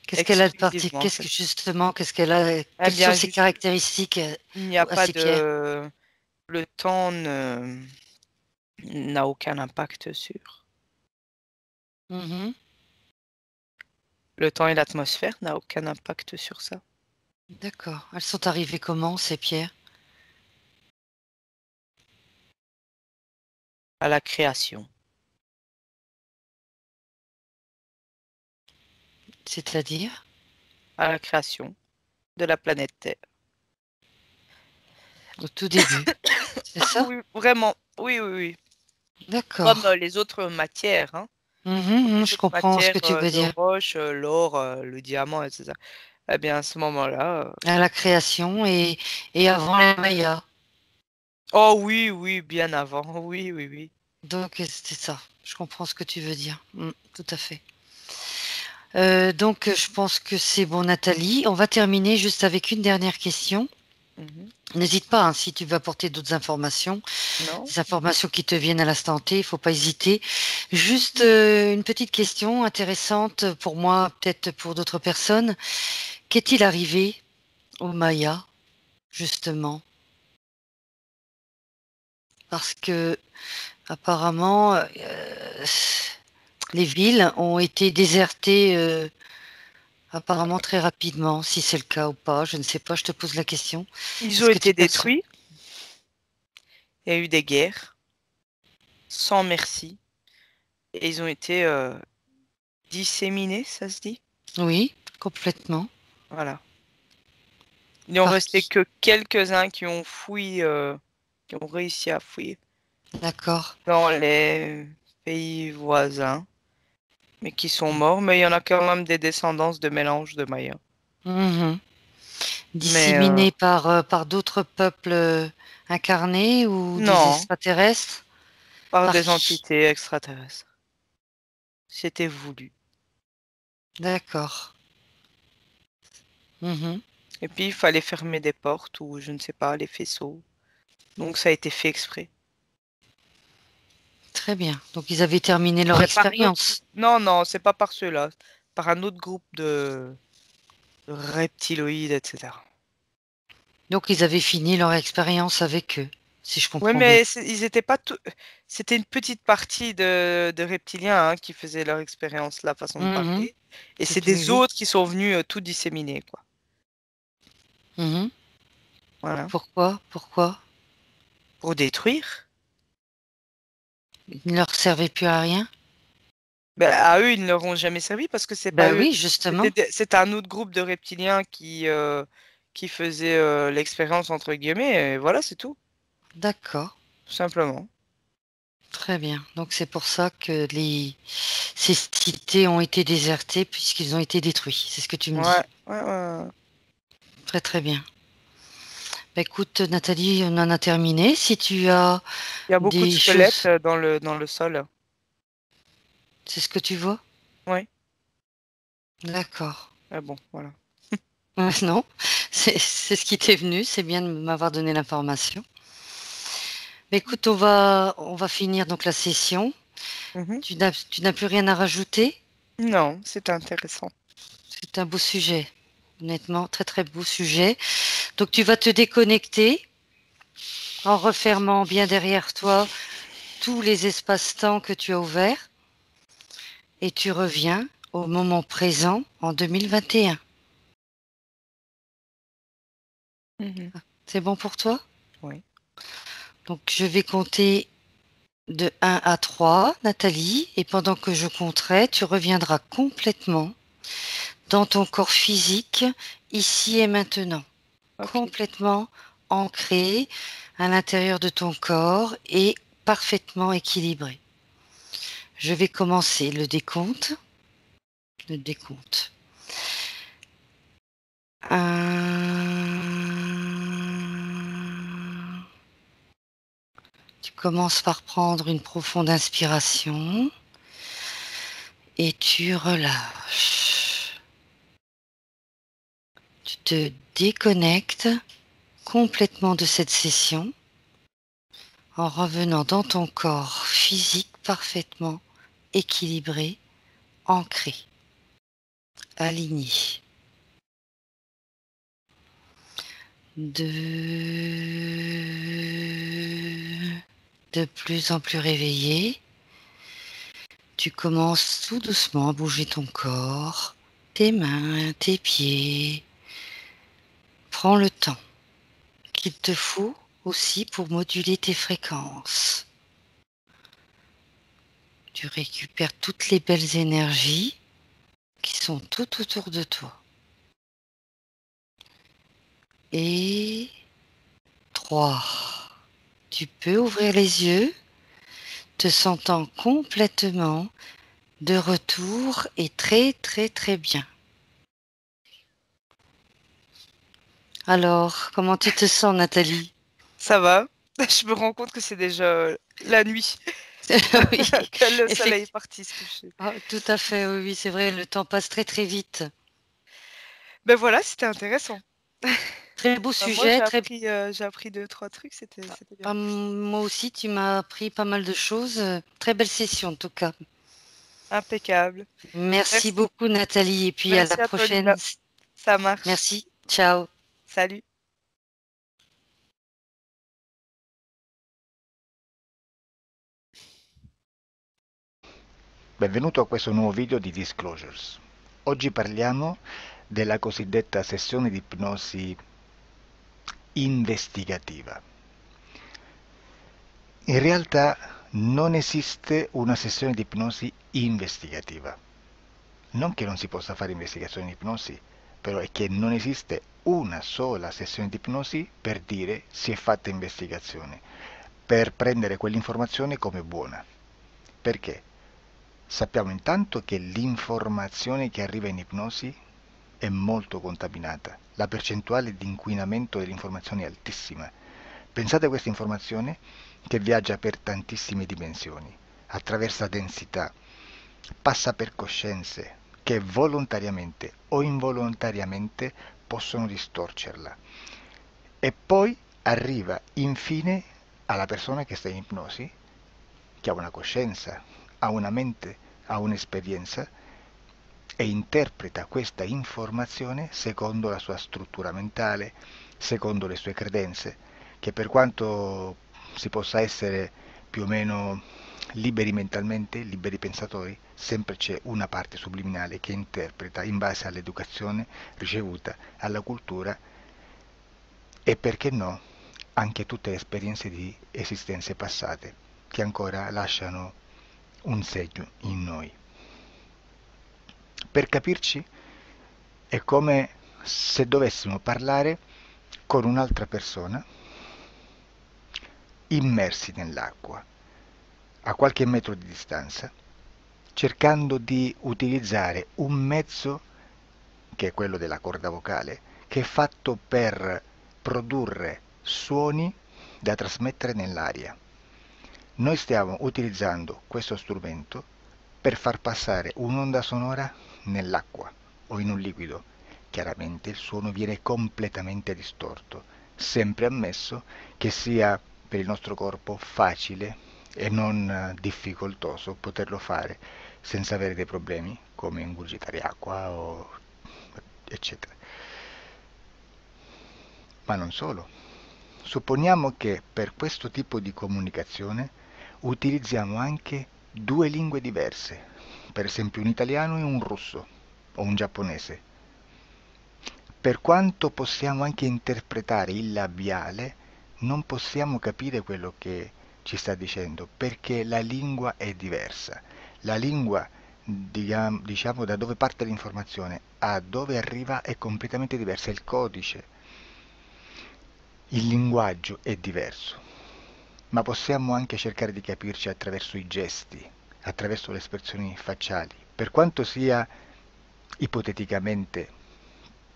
Qu'est-ce qu'elle a de parti? Exclusivement cette. Qu'est-ce qu'elle a? Eh Quelles sont bien, ses juste, caractéristiques il n'y a à pas ces pierres? de. Le temps n'a aucun impact sur. Mhm. Le temps et l'atmosphère n'a aucun impact sur ça. D'accord. Elles sont arrivées comment, ces pierres? À la création. C'est-à-dire? À la création de la planète Terre. Au tout début. C'est ça? Oui, vraiment. Oui, oui, oui. Comme D'accord. les autres matières, hein. Mhm, Les je autres comprends ce matières que tu veux de dire. roche, l'or, le diamant, etc. Eh bien, à ce moment-là. À la création et avant les Mayas. Oh oui, oui, bien avant. Oui, oui, oui. Donc, c'est ça. Je comprends ce que tu veux dire. Tout à fait. Donc, je pense que c'est bon, Nathalie. On va terminer juste avec une dernière question. Mhm. N'hésite pas, hein, si tu veux apporter d'autres informations, Non? des informations qui te viennent à l'instant T, il ne faut pas hésiter. Juste une petite question intéressante pour moi, peut-être pour d'autres personnes. Qu'est-il arrivé aux Mayas, justement? Parce que apparemment, les villes ont été désertées apparemment très rapidement. Si c'est le cas ou pas, je ne sais pas. Je te pose la question. Ils ont Est-ce que tu été perçois? détruits. Il y a eu des guerres, sans merci. Et ils ont été disséminés, ça se dit? Oui, complètement. Voilà. Il n'en Par restait qui? que quelques-uns qui ont fui, qui ont réussi à fuir D'accord. dans les pays voisins, mais qui sont morts. Mais il y en a quand même des descendances de mélange de Mayas. Mhm. Mais Disséminés par d'autres peuples incarnés ou des non, extraterrestres? par Par des qui? entités extraterrestres. C'était voulu. D'accord. Mhm. Et puis il fallait fermer des portes ou je ne sais pas, les faisceaux. Donc ça a été fait exprès. Très bien. Donc ils avaient terminé leur Mais par d'autres. expérience. Non, non, c'est pas par ceux-là. Par un autre groupe de reptiloïdes, etc. Donc ils avaient fini leur expérience avec eux, si je Oui, comprends bien. mais ils étaient pas tout. C'était une petite partie de reptiliens hein, qui faisaient leur expérience, la façon de Mhm. parler. Et c'est Oui, des oui. autres qui sont venus tout disséminer, quoi. Mhm. Voilà. Pourquoi? Pourquoi? Pour détruire. Ils ne leur servaient plus à rien? Ben, à eux, ils ne leur ont jamais servi parce que c'est pas Ben eux. oui, justement. C'était un autre groupe de reptiliens qui faisait l'expérience, entre guillemets. Et voilà, c'est tout. D'accord. Tout simplement. Très bien. Donc c'est pour ça que ces cités ont été désertées puisqu'ils ont été détruits. C'est ce que tu me Ouais, dis. ouais, ouais. Très très bien. Bah, écoute, Nathalie, on en a terminé. Si tu as Il y a beaucoup de des squelettes choses, dans le sol. c'est ce que tu vois? Oui, D'accord. ah bon, voilà. Non, c'est ce qui t'est venu. C'est bien de m'avoir donné l'information. Mais écoute, on va finir donc la session. Mhm. Tu n'as plus rien à rajouter? Non, c'est intéressant. C'est un beau sujet. Honnêtement, très très beau sujet. Donc tu vas te déconnecter en refermant bien derrière toi tous les espaces-temps que tu as ouverts et tu reviens au moment présent en 2021. Mhm. C'est bon pour toi? Oui. Donc je vais compter de 1 à 3, Nathalie, et pendant que je compterai, tu reviendras complètement dans ton corps physique, ici et maintenant, Ok. complètement ancré à l'intérieur de ton corps et parfaitement équilibré. Je vais commencer le décompte. Le décompte. 1. Tu commences par prendre une profonde inspiration et tu relâches. Tu te déconnectes complètement de cette session en revenant dans ton corps physique parfaitement équilibré, ancré, aligné. 2. De plus en plus réveillé, tu commences tout doucement à bouger ton corps, tes mains, tes pieds. Prends le temps qu'il te faut aussi pour moduler tes fréquences. Tu récupères toutes les belles énergies qui sont tout autour de toi. Et 3. Tu peux ouvrir les yeux, te sentant complètement de retour et très très très bien. Alors, comment tu te sens, Nathalie? Ça va. Je me rends compte que c'est déjà la nuit, Oui, que le soleil est effectivement. parti se coucher. Ah, tout à fait, oui, oui, c'est vrai, le temps passe très très vite. Ben voilà, c'était intéressant. Très beau Ben moi, sujet, très. j'ai appris deux, trois trucs, c'était bien. Moi aussi, tu m'as appris pas mal de choses. Très belle session en tout cas. Impeccable. Merci Merci. beaucoup Nathalie et puis à la Merci à toi, prochaine. Lina. Ça marche. Merci, ciao. Salut. Benvenuto a questo nuovo video di Disclosures. Oggi parliamo della cosiddetta sessione di ipnosi investigativa. In realtà non esiste una sessione di ipnosi investigativa. Non che non si possa fare investigazione di ipnosi, però è che non esiste una sola sessione di ipnosi per dire si è fatta investigazione, per prendere quell'informazione come buona. Perché? Sappiamo intanto che l'informazione che arriva in ipnosi è molto contaminata, la percentuale di inquinamento dell'informazione è altissima. Pensate a questa informazione che viaggia per tantissime dimensioni, attraversa densità, passa per coscienze che volontariamente o involontariamente possono distorcerla e poi arriva infine alla persona che sta in ipnosi, che ha una coscienza, ha una mente, ha un'esperienza e interpreta questa informazione secondo la sua struttura mentale, secondo le sue credenze, che per quanto si possa essere più o meno liberi mentalmente, liberi pensatori, sempre c'è una parte subliminale che interpreta in base all'educazione ricevuta, alla cultura e perché no, anche tutte le esperienze di esistenze passate che ancora lasciano un segno in noi. Per capirci, è come se dovessimo parlare con un'altra persona immersi nell'acqua. a qualche metro di distanza, cercando di utilizzare un mezzo, che è quello della corda vocale, che è fatto per produrre suoni da trasmettere nell'aria. Noi stiamo utilizzando questo strumento per far passare un'onda sonora nell'acqua o in un liquido. Chiaramente il suono viene completamente distorto, sempre ammesso che sia per il nostro corpo facile e non difficoltoso poterlo fare senza avere dei problemi come ingurgitare acqua o eccetera. Ma non solo. Supponiamo che per questo tipo di comunicazione utilizziamo anche due lingue diverse, per esempio un italiano e un russo o un giapponese. Per quanto possiamo anche interpretare il labiale, non possiamo capire quello che ci sta dicendo, perché la lingua è diversa. La lingua, diciamo, da dove parte l'informazione a dove arriva è completamente diversa, il codice, il linguaggio è diverso, ma possiamo anche cercare di capirci attraverso i gesti, attraverso le espressioni facciali. Per quanto sia ipoteticamente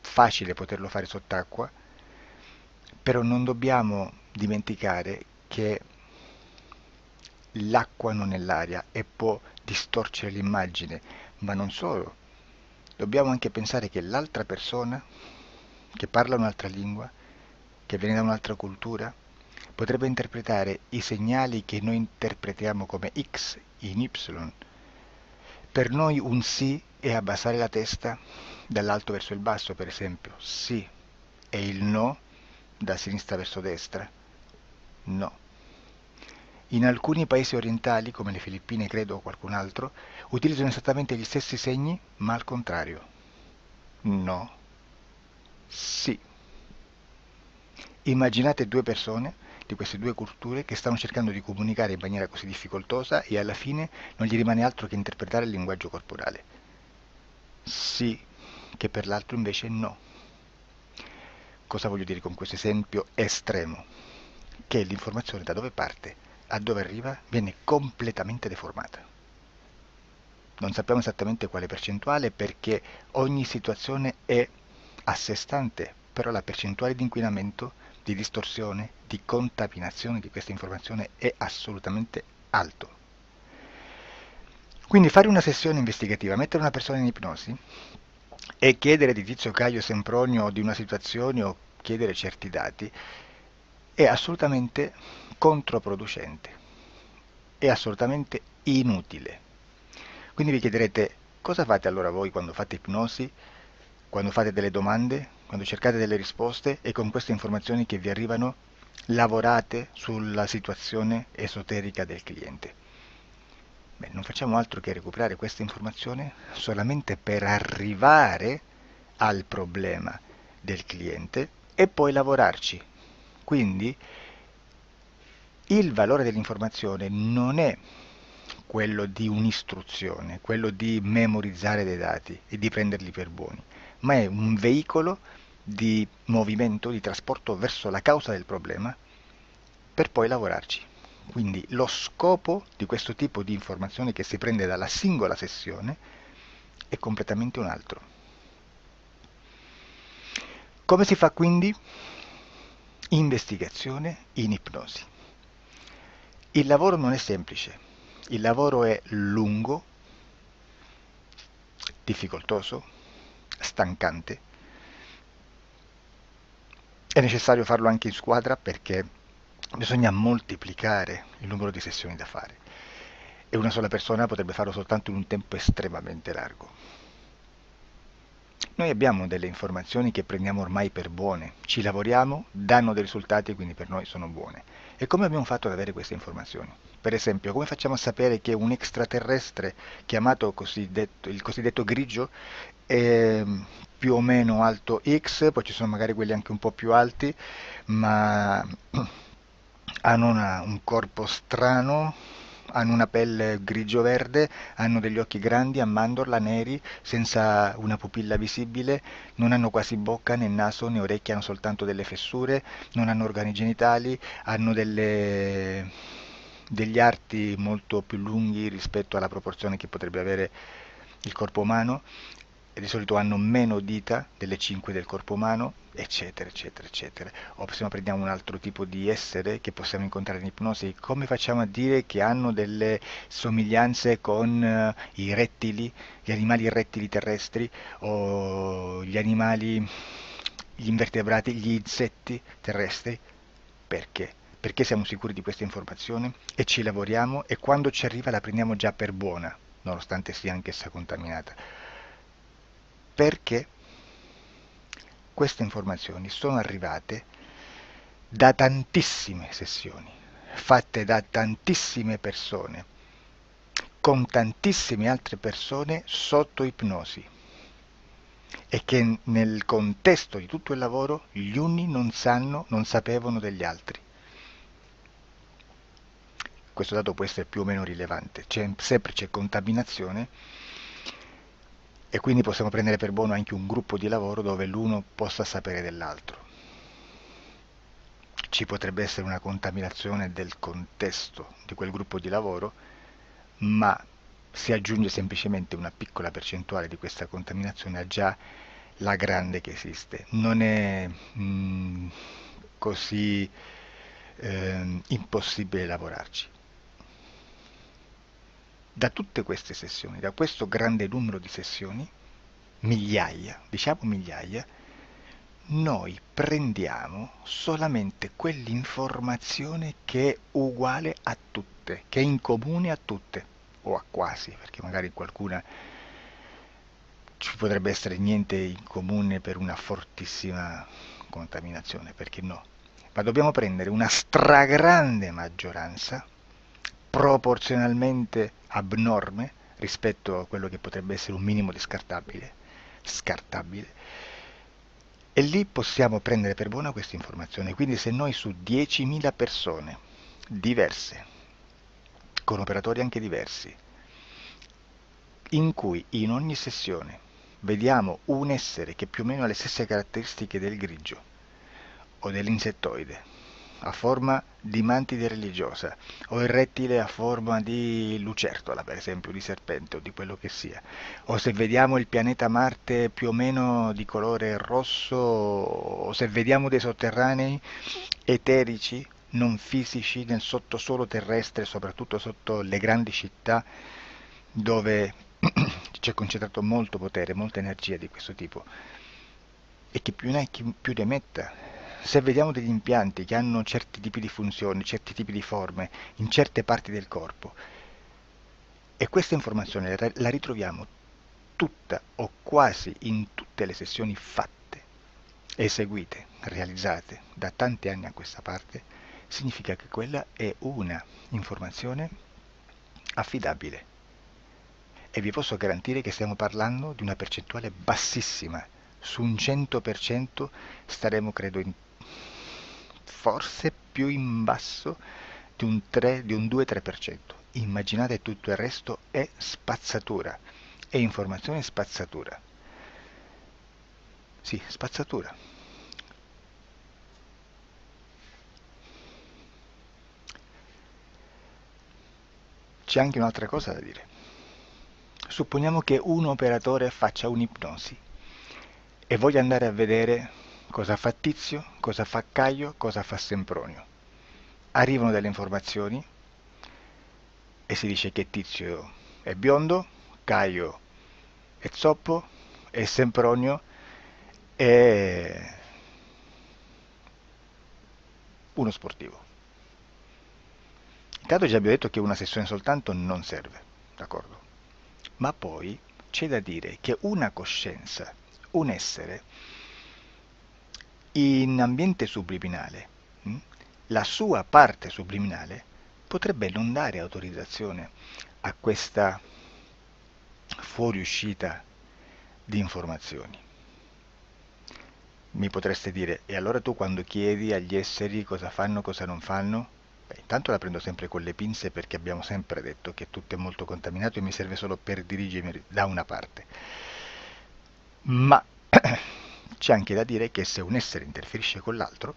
facile poterlo fare sott'acqua, però non dobbiamo dimenticare che l'acqua non è l'aria e può distorcere l'immagine, ma non solo. Dobbiamo anche pensare che l'altra persona, che parla un'altra lingua, che viene da un'altra cultura, potrebbe interpretare i segnali che noi interpretiamo come X in Y. Per noi un sì è abbassare la testa dall'alto verso il basso, per esempio, sì, e il no da sinistra verso destra, no. In alcuni paesi orientali, come le Filippine credo o qualcun altro, utilizzano esattamente gli stessi segni, ma al contrario. No, sì. Immaginate due persone di queste due culture che stanno cercando di comunicare in maniera così difficoltosa e alla fine non gli rimane altro che interpretare il linguaggio corporale. Sì, che per l'altro invece no. Cosa voglio dire con questo esempio estremo? Che l'informazione da dove parte a dove arriva viene completamente deformata. Non sappiamo esattamente quale percentuale perché ogni situazione è a sé stante, però la percentuale di inquinamento, di distorsione, di contaminazione di questa informazione è assolutamente alto. Quindi fare una sessione investigativa, mettere una persona in ipnosi e chiedere di Tizio Caio Sempronio di una situazione o chiedere certi dati è assolutamente controproducente, è assolutamente inutile. Quindi vi chiederete cosa fate allora voi quando fate ipnosi, quando fate delle domande, quando cercate delle risposte e con queste informazioni che vi arrivano lavorate sulla situazione esoterica del cliente. Beh, non facciamo altro che recuperare questa informazione solamente per arrivare al problema del cliente e poi lavorarci. Quindi il valore dell'informazione non è quello di un'istruzione, quello di memorizzare dei dati e di prenderli per buoni, ma è un veicolo di movimento, di trasporto verso la causa del problema per poi lavorarci. Quindi lo scopo di questo tipo di informazione che si prende dalla singola sessione è completamente un altro. Come si fa quindi? Investigazione in ipnosi. Il lavoro non è semplice, il lavoro è lungo, difficoltoso, stancante. È necessario farlo anche in squadra perché bisogna moltiplicare il numero di sessioni da fare e una sola persona potrebbe farlo soltanto in un tempo estremamente largo. Noi abbiamo delle informazioni che prendiamo ormai per buone, ci lavoriamo, danno dei risultati e quindi per noi sono buone. E come abbiamo fatto ad avere queste informazioni? Per esempio, come facciamo a sapere che un extraterrestre chiamato il cosiddetto grigio è più o meno alto X, poi ci sono magari quelli anche un po' più alti, ma hanno un corpo strano, hanno una pelle grigio-verde, hanno degli occhi grandi a mandorla neri, senza una pupilla visibile, non hanno quasi bocca né naso né orecchie, hanno soltanto delle fessure, non hanno organi genitali, hanno degli arti molto più lunghi rispetto alla proporzione che potrebbe avere il corpo umano, e di solito hanno meno dita delle 5 del corpo umano, eccetera, eccetera, eccetera. O se no prendiamo un altro tipo di essere che possiamo incontrare in ipnosi, come facciamo a dire che hanno delle somiglianze con i rettili, gli animali rettili terrestri, o gli invertebrati, gli insetti terrestri? Perché? Perché siamo sicuri di questa informazione e ci lavoriamo, e quando ci arriva la prendiamo già per buona, nonostante sia anch'essa contaminata. Perché queste informazioni sono arrivate da tantissime sessioni, fatte da tantissime persone, con tantissime altre persone sotto ipnosi, e che nel contesto di tutto il lavoro gli uni non sapevano degli altri. Questo dato può essere più o meno rilevante, sempre c'è contaminazione, e quindi possiamo prendere per buono anche un gruppo di lavoro dove l'uno possa sapere dell'altro. Ci potrebbe essere una contaminazione del contesto di quel gruppo di lavoro, ma si aggiunge semplicemente una piccola percentuale di questa contaminazione a già la grande che esiste. Non è così impossibile lavorarci. Da tutte queste sessioni, da questo grande numero di sessioni, migliaia, diciamo migliaia, noi prendiamo solamente quell'informazione che è uguale a tutte, che è in comune a tutte, o a quasi, perché magari qualcuna ci potrebbe essere niente in comune per una fortissima contaminazione, perché no? Ma dobbiamo prendere una stragrande maggioranza, proporzionalmente abnorme rispetto a quello che potrebbe essere un minimo di scartabile, e lì possiamo prendere per buona questa informazione. Quindi se noi su 10.000 persone diverse, con operatori anche diversi, in cui in ogni sessione vediamo un essere che più o meno ha le stesse caratteristiche del grigio o dell'insettoide, a forma di mantide religiosa, o il rettile a forma di lucertola, per esempio, di serpente o di quello che sia, o se vediamo il pianeta Marte più o meno di colore rosso, o se vediamo dei sotterranei eterici, non fisici, nel sottosuolo terrestre, soprattutto sotto le grandi città, dove c'è concentrato molto potere, molta energia di questo tipo, e chi più ne ha chi più ne metta. Se vediamo degli impianti che hanno certi tipi di funzioni, certi tipi di forme in certe parti del corpo, e questa informazione la ritroviamo tutta o quasi in tutte le sessioni fatte, eseguite, realizzate da tanti anni a questa parte, significa che quella è una informazione affidabile. E vi posso garantire che stiamo parlando di una percentuale bassissima. Su un 100% staremo, credo, forse più in basso di un 2-3%. Immaginate, tutto il resto è spazzatura, è informazione spazzatura. Sì, spazzatura. C'è anche un'altra cosa da dire. Supponiamo che un operatore faccia un'ipnosi e voglia andare a vedere cosa fa Tizio, cosa fa Caio, cosa fa Sempronio. Arrivano delle informazioni e si dice che Tizio è biondo, Caio è zoppo e Sempronio è uno sportivo. Intanto già abbiamo detto che una sessione soltanto non serve, d'accordo? Ma poi c'è da dire che una coscienza, un essere, in ambiente subliminale, la sua parte subliminale potrebbe non dare autorizzazione a questa fuoriuscita di informazioni. Mi potreste dire, e allora tu quando chiedi agli esseri cosa fanno, cosa non fanno? Beh, intanto la prendo sempre con le pinze, perché abbiamo sempre detto che tutto è molto contaminato e mi serve solo per dirigermi da una parte. Ma c'è anche da dire che se un essere interferisce con l'altro,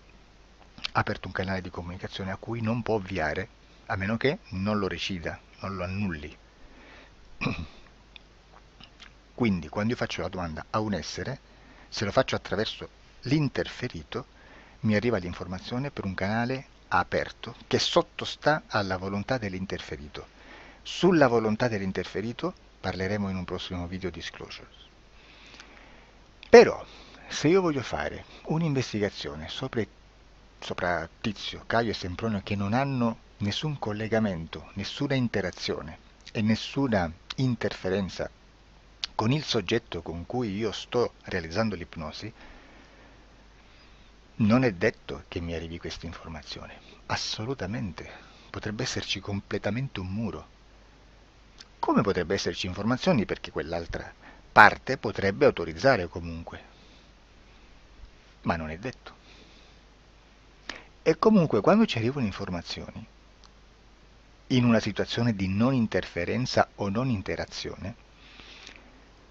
ha aperto un canale di comunicazione a cui non può ovviare a meno che non lo recida, non lo annulli. Quindi quando io faccio la domanda a un essere, se lo faccio attraverso l'interferito, mi arriva l'informazione per un canale aperto che sottostà alla volontà dell'interferito. Sulla volontà dell'interferito parleremo in un prossimo video disclosures. Però, se io voglio fare un'investigazione sopra Tizio, Caio e Sempronio che non hanno nessun collegamento, nessuna interazione e nessuna interferenza con il soggetto con cui io sto realizzando l'ipnosi, non è detto che mi arrivi questa informazione. Assolutamente. Potrebbe esserci completamente un muro. Come potrebbe esserci informazioni perché quell'altra parte potrebbe autorizzare comunque. Ma non è detto. E comunque quando ci arrivano informazioni, in una situazione di non interferenza o non interazione,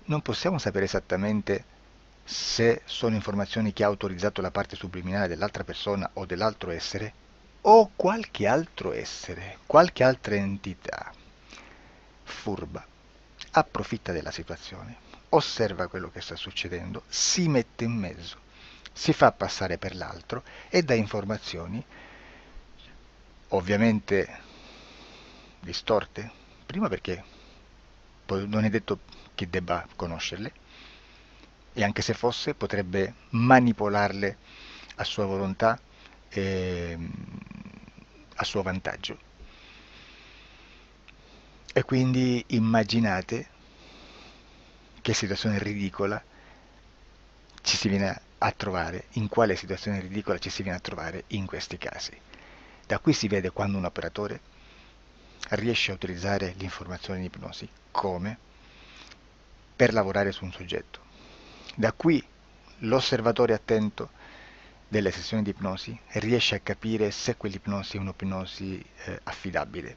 non possiamo sapere esattamente se sono informazioni che ha autorizzato la parte subliminale dell'altra persona o dell'altro essere, o qualche altro essere, qualche altra entità furba, approfitta della situazione, osserva quello che sta succedendo, si mette in mezzo, si fa passare per l'altro e dà informazioni, ovviamente distorte, prima perché non è detto che debba conoscerle, e anche se fosse potrebbe manipolarle a sua volontà e a suo vantaggio. E quindi immaginate che situazione ridicola ci si viene a trovare, in quale situazione ridicola ci si viene a trovare in questi casi. Da qui si vede quando un operatore riesce a utilizzare l'informazione in ipnosi come per lavorare su un soggetto. Da qui l'osservatore attento delle sessioni di ipnosi riesce a capire se quell'ipnosi è un'ipnosi affidabile,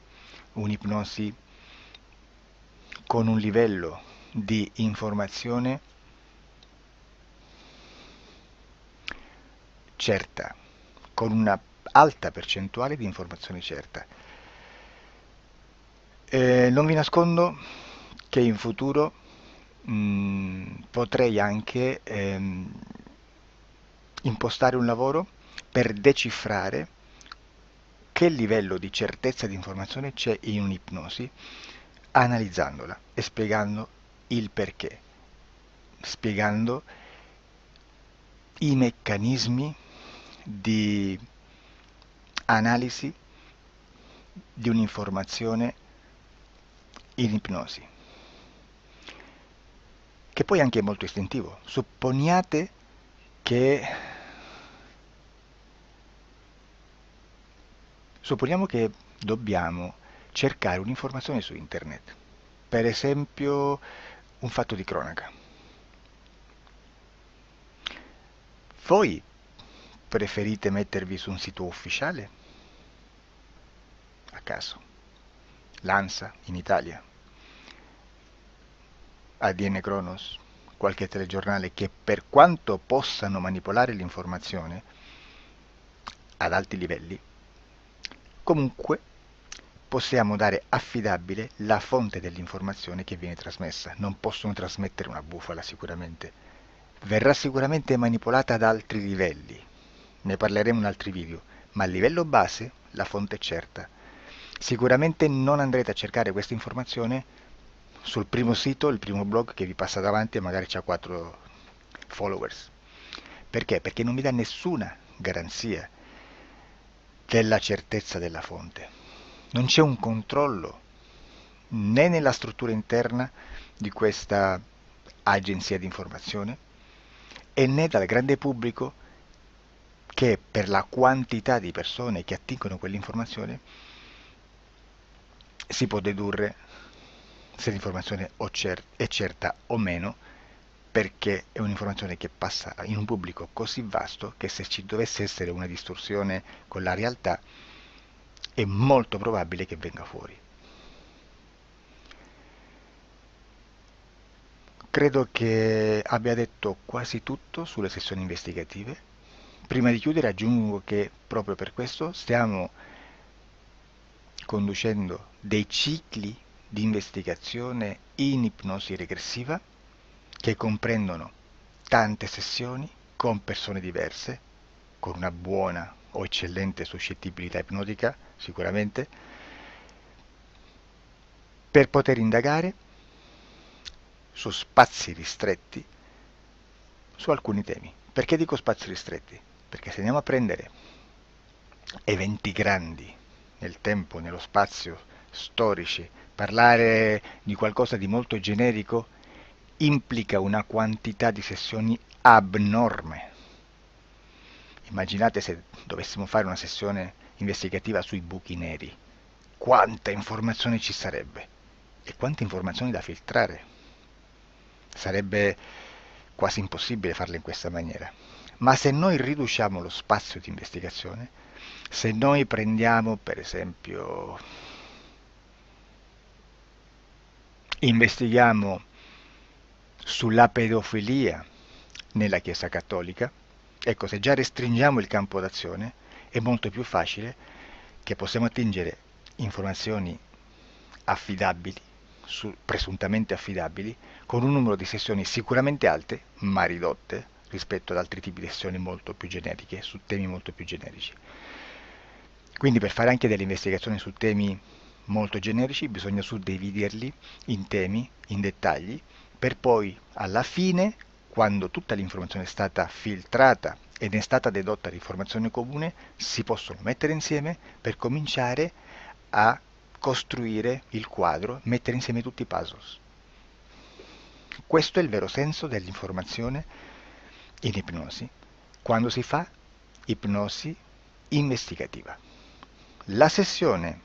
un'ipnosi con un livello di informazione certa, con una alta percentuale di informazione certa. Non vi nascondo che in futuro potrei anche impostare un lavoro per decifrare che livello di certezza di informazione c'è in un'ipnosi, analizzandola e spiegando il perché, spiegando i meccanismi di analisi di un'informazione in ipnosi, che poi anche è molto istintivo. Supponiamo che dobbiamo cercare un'informazione su internet, per esempio un fatto di cronaca. Voi preferite mettervi su un sito ufficiale? A caso. L'ANSA in Italia, ADN Kronos, qualche telegiornale che per quanto possano manipolare l'informazione ad alti livelli, comunque possiamo dare affidabile la fonte dell'informazione che viene trasmessa. Non possono trasmettere una bufala sicuramente. Verrà sicuramente manipolata ad altri livelli. Ne parleremo in altri video, ma a livello base la fonte è certa. Sicuramente non andrete a cercare questa informazione sul primo sito, il primo blog che vi passa davanti e magari ha 4 followers. Perché? Perché non vi dà nessuna garanzia della certezza della fonte. Non c'è un controllo né nella struttura interna di questa agenzia di informazione e né dal grande pubblico che per la quantità di persone che attingono quell'informazione si può dedurre se l'informazione è certa o meno, perché è un'informazione che passa in un pubblico così vasto che se ci dovesse essere una distorsione con la realtà è molto probabile che venga fuori. Credo che abbia detto quasi tutto sulle sessioni investigative. Prima di chiudere aggiungo che proprio per questo stiamo conducendo dei cicli di investigazione in ipnosi regressiva che comprendono tante sessioni con persone diverse, con una buona o eccellente suscettibilità ipnotica sicuramente, per poter indagare su spazi ristretti su alcuni temi. Perché dico spazi ristretti? Perché se andiamo a prendere eventi grandi nel tempo, nello spazio, storici, parlare di qualcosa di molto generico implica una quantità di sessioni abnorme. Immaginate se dovessimo fare una sessione investigativa sui buchi neri, quanta informazione ci sarebbe e quante informazioni da filtrare. Sarebbe quasi impossibile farlo in questa maniera. Ma se noi riduciamo lo spazio di investigazione, se noi prendiamo per esempio, investighiamo sulla pedofilia nella Chiesa Cattolica, ecco, se già restringiamo il campo d'azione è molto più facile che possiamo attingere informazioni affidabili, presuntamente affidabili, con un numero di sessioni sicuramente alte, ma ridotte rispetto ad altri tipi di sessioni molto più generiche, su temi molto più generici. Quindi per fare anche delle investigazioni su temi molto generici bisogna suddividerli in temi, in dettagli, per poi alla fine, quando tutta l'informazione è stata filtrata ed è stata dedotta di informazione comune, si possono mettere insieme per cominciare a costruire il quadro, mettere insieme tutti i puzzles. Questo è il vero senso dell'informazione in ipnosi, quando si fa ipnosi investigativa. La sessione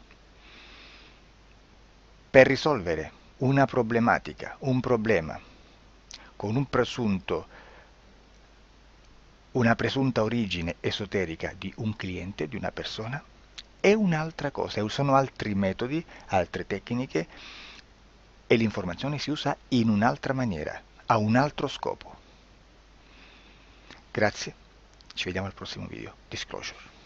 per risolvere una problematica, un problema, con una presunta origine esoterica di un cliente, di una persona, è un'altra cosa, sono altri metodi, altre tecniche e l'informazione si usa in un'altra maniera, ha un altro scopo. Grazie, ci vediamo al prossimo video. Disclosure.